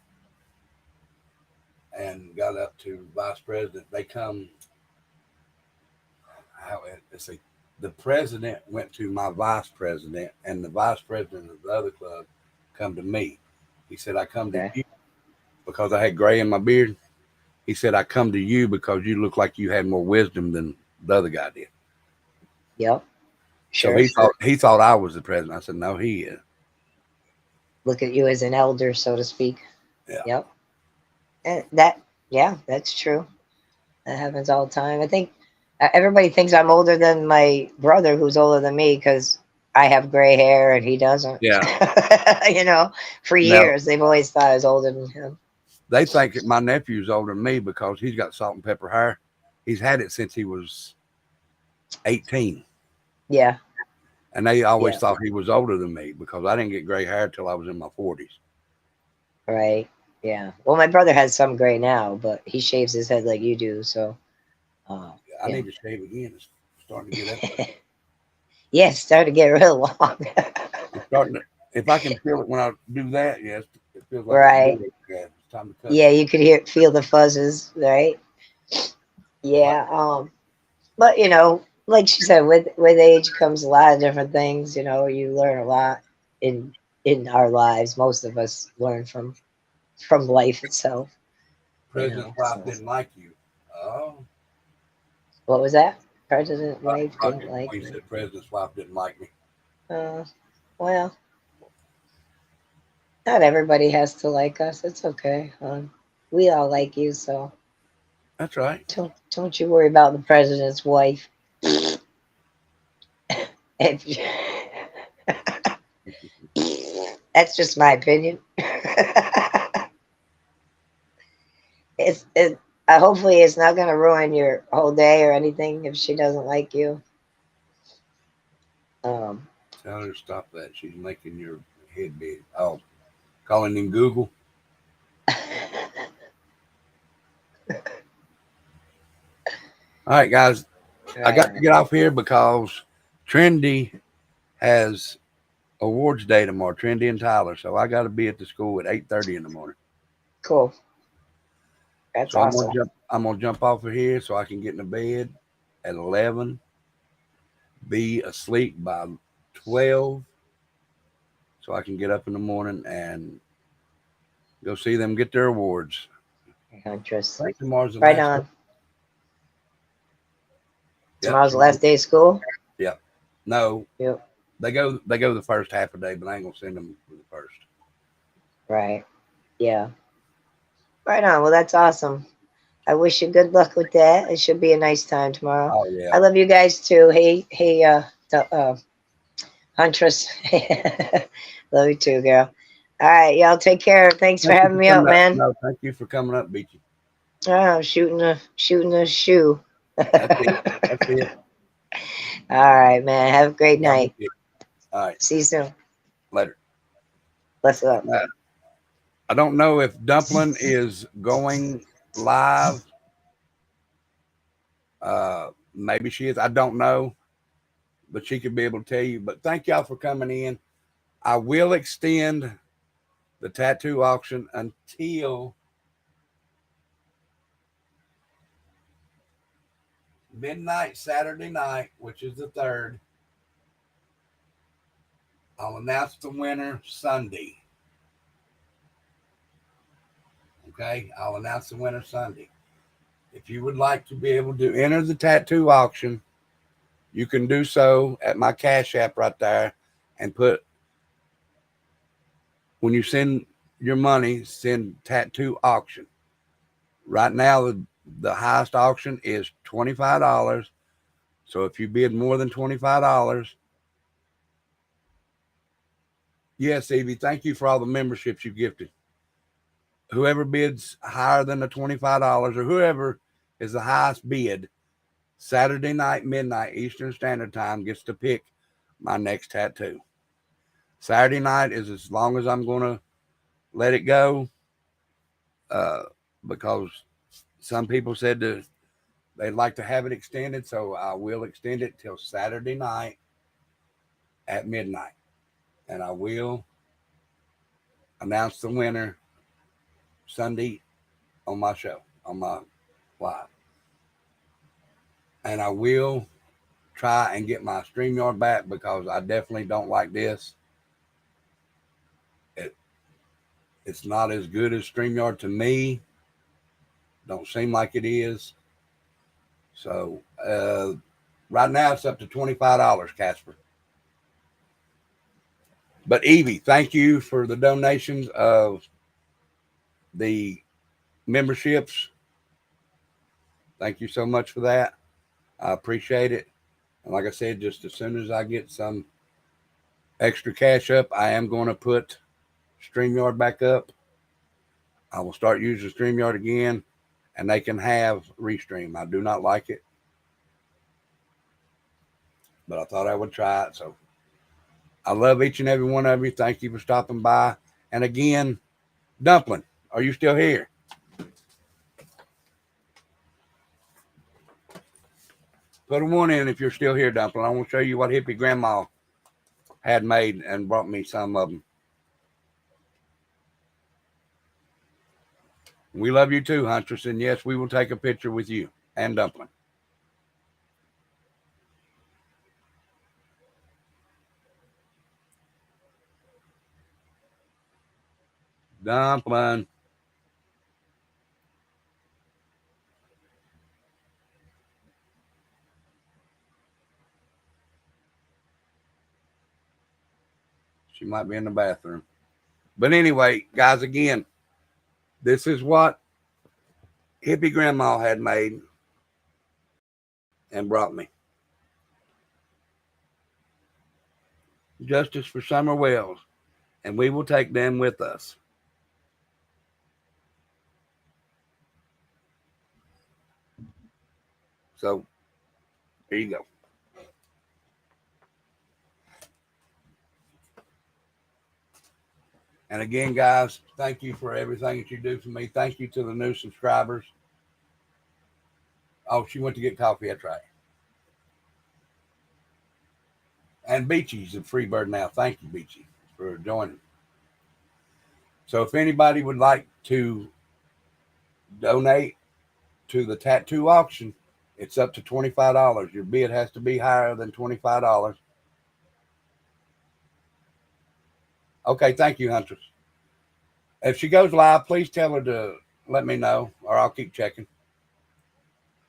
and got up to vice president. They come. How let's see. The president went to my vice president, and the vice president of the other club come to me. He said, "I come to Okay. you because I had gray in my beard." He said, "I come to you because you look like you had more wisdom than the other guy did." Yep. So Sure. he thought I was the president. I said, "No, he is." Look at you as an elder, so to speak. Yeah, Yep. And that, yeah, that's true. That happens all the time. I think everybody thinks I'm older than my brother, who's older than me, because I have gray hair and he doesn't. yeah. You know, for Now years they've always thought I was older than him. they think that my nephew's older than me because he's got salt and pepper hair. He's had it since he was 18. Yeah, And they always yeah, thought he was older than me because I didn't get gray hair till I was in my 40s. right. Yeah. Well, my brother has some gray now, but he shaves his head like you do. So, uh, I yeah. need to shave again. It's starting to get up there. Yeah, it's starting to get real long. It's starting to, if I can feel it when I do that, yes, it feels like it's Right. building. Yeah, it's time to cut Yeah, it. you could feel the fuzzes, right? But Yeah. But like she said, with age comes a lot of different things. You learn a lot in our lives. Most of us learn from life itself. President's wife So didn't like you. Oh, what was that? President wife Roger, didn't like when you me. said president's wife didn't like me. Uh, well, not everybody has to like us. It's okay. We all like you, so That's right. don't you worry about the president's wife. If That's just my opinion. It hopefully it's not going to ruin your whole day or anything if she doesn't like you. Um, Tell her to stop that. She's making your head big. Oh, calling in Google. All right, guys. I right got to on. get off here because Trendy has awards day tomorrow. Trendy and Tyler, so I got to be at the school at 8:30 in the morning. Cool. That's So awesome. I'm gonna jump off of here so I can get in the bed at 11, be asleep by 12, so I can get up in the morning and go see them get their awards. Huntress. I think tomorrow's the Right last day. on. Yep. Tomorrow's the last day of school. Yep. No, Yep. they go the first half a day, but I ain't gonna send them for the first. Right. Yeah. Right on. Well, that's awesome. I wish you good luck with that. It should be a nice time tomorrow. Oh yeah. I love you guys too. Hey, Huntress. Love you too, girl. All right, y'all take care. Thanks for Thank you having for me up, coming up. man. No, thank you for coming up, Beachy. Oh, shooting a shoe. That's it. That's it. All right, man. Have a great God night. bless you. All right. See you soon. Later. What's up? I don't know if Dumpling is going live. Maybe she is. I don't know, but she could be able to tell you. But thank y'all for coming in. I will extend the tattoo auction until midnight Saturday night, which is the 3rd. I'll announce the winner Sunday. Okay, I'll announce the winner Sunday. If you would like to be able to enter the tattoo auction, you can do so at my Cash App right there and put, when you send your money, send tattoo auction. Right now, the highest auction is $25. So if you bid more than $25, yes, Evie, thank you for all the memberships you gifted. Whoever bids higher than the $25 or whoever is the highest bid, Saturday night, midnight, Eastern Standard Time, gets to pick my next tattoo. Saturday night is as long as I'm going to let it go uh, because some people said they'd like to have it extended, so I will extend it till Saturday night at midnight. And I will announce the winner Sunday on my show, on my live. And I will try and get my StreamYard back because I definitely don't like this. It, it's not as good as StreamYard to me. Don't seem like it is. So right now it's up to $25, Casper. But Evie, thank you for the donations of the memberships. Thank you so much for that. I appreciate it. And like I said, just as soon as I get some extra cash up, I am going to put StreamYard back up. I will start using StreamYard again, and they can have Restream. I do not like it, but I thought I would try it. So I love each and every one of you. Thank you for stopping by. And again, Dumpling, are you still here? Put a one in if you're still here, Dumpling. I want to show you what hippie grandma had made and brought me some of them. We love you too, Huntress. And yes, we will take a picture with you and Dumpling. Dumpling. She might be in the bathroom. But anyway, guys, again, this is what hippie grandma had made and brought me. Justice for Summer Wells. And we will take them with us. So, here you go. And again, guys, thank you for everything that you do for me. Thank you to the new subscribers. Oh, she went to get coffee. That's right. And Beachy's a free bird now. Thank you, Beachy, for joining. So if anybody would like to donate to the tattoo auction, it's up to $25. Your bid has to be higher than $25. Okay, thank you, Huntress. If she goes live, please tell her to let me know, or I'll keep checking.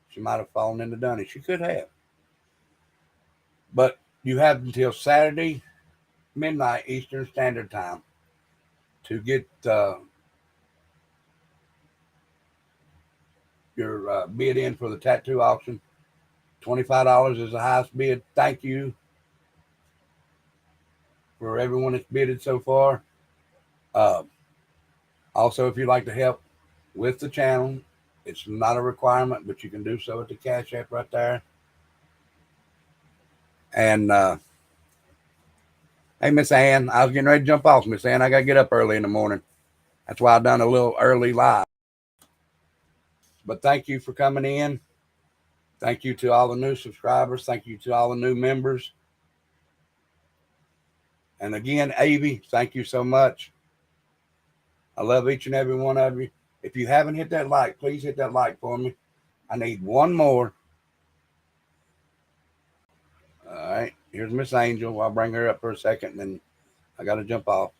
She might have fallen into Dunny. She could have. But you have until Saturday midnight Eastern Standard Time to get your bid in for the tattoo auction. $25 is the highest bid. Thank you for everyone that's bidded so far. Also, if you'd like to help with the channel, it's not a requirement, but you can do so at the Cash App right there. And hey, Miss Ann, I was getting ready to jump off, Miss Ann. I got to get up early in the morning. That's why I done a little early live. But thank you for coming in. Thank you to all the new subscribers. Thank you to all the new members. And again, Avy, thank you so much. I love each and every one of you. If you haven't hit that like, please hit that like for me. I need one more. All right. Here's Miss Angel. I'll bring her up for a second, and then I got to jump off.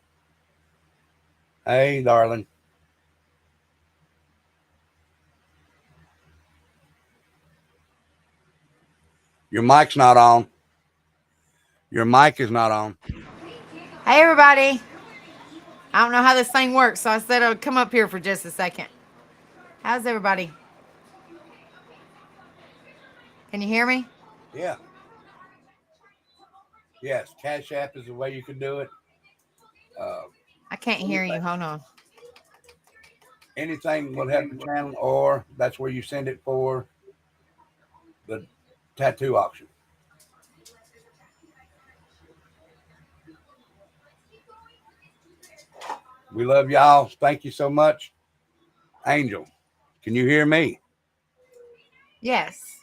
Hey, darling. Your mic's not on. Your mic is not on. Hey, everybody. I don't know how this thing works, so I said I would come up here for just a second. How's everybody? Can you hear me? Yeah. Yes, Cash App is the way you can do it. Uh, I can't hear you. Hold on. anything will help the channel, or that's where you send it for the tattoo auction. We love y'all. Thank you so much. Angel, can you hear me? Yes.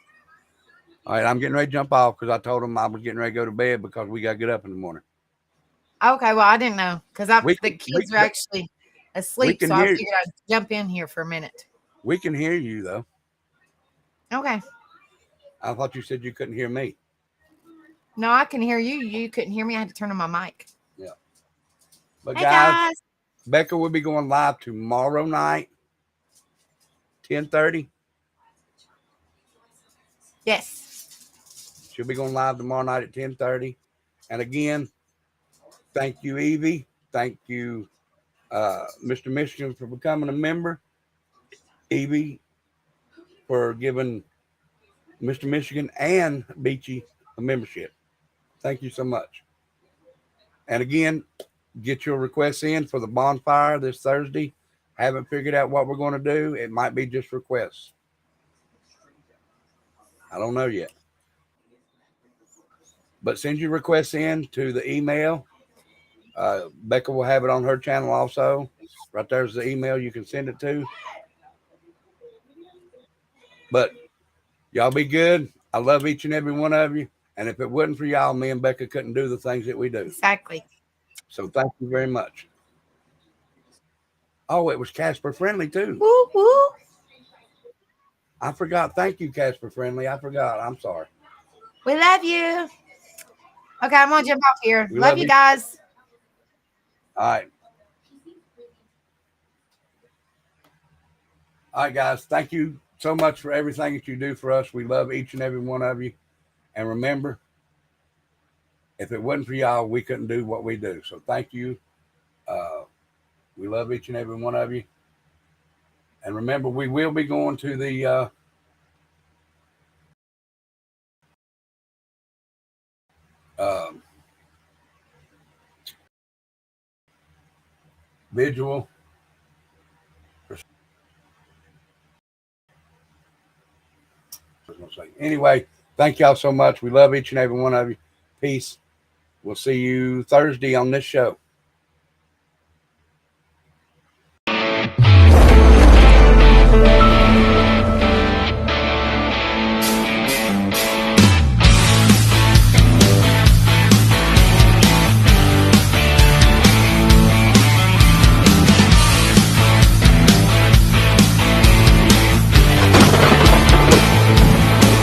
All right, I'm getting ready to jump off because I told them I was getting ready to go to bed because we got to get up in the morning. Okay. Well, I didn't know because the kids are actually asleep, can so I hear- figured I'd jump in here for a minute. We can hear you though. Okay. I thought you said you couldn't hear me. No, I can hear you. You couldn't hear me. I had to turn on my mic. Yeah. But Hey, guys, Becca will be going live tomorrow night, 10:30. Yes. She'll be going live tomorrow night at 10:30. And again, thank you, Evie. Thank you, Mr. Michigan, for becoming a member. Evie for giving Mr. Michigan and Beachy a membership. Thank you so much. And again, get your requests in for the bonfire this Thursday. Haven't figured out what we're going to do. It might be just requests. I don't know yet. But send your requests in to the email. Becca will have it on her channel also. Right there's the email you can send it to. But y'all be good. I love each and every one of you. And if it wasn't for y'all, me and Becca couldn't do the things that we do. Exactly. So thank you very much. Oh, it was Casper Friendly too. Woo woo. I forgot. Thank you, Casper Friendly. I forgot. I'm sorry. We love you. Okay, I'm gonna jump off here. We Love you guys. All right. All right, guys. Thank you so much for everything that you do for us. We love each and every one of you. And remember, if it wasn't for y'all, we couldn't do what we do. So thank you. We love each and every one of you. And remember, we will be going to the visual. Anyway, thank y'all so much. We love each and every one of you. Peace. We'll see you Thursday on this show.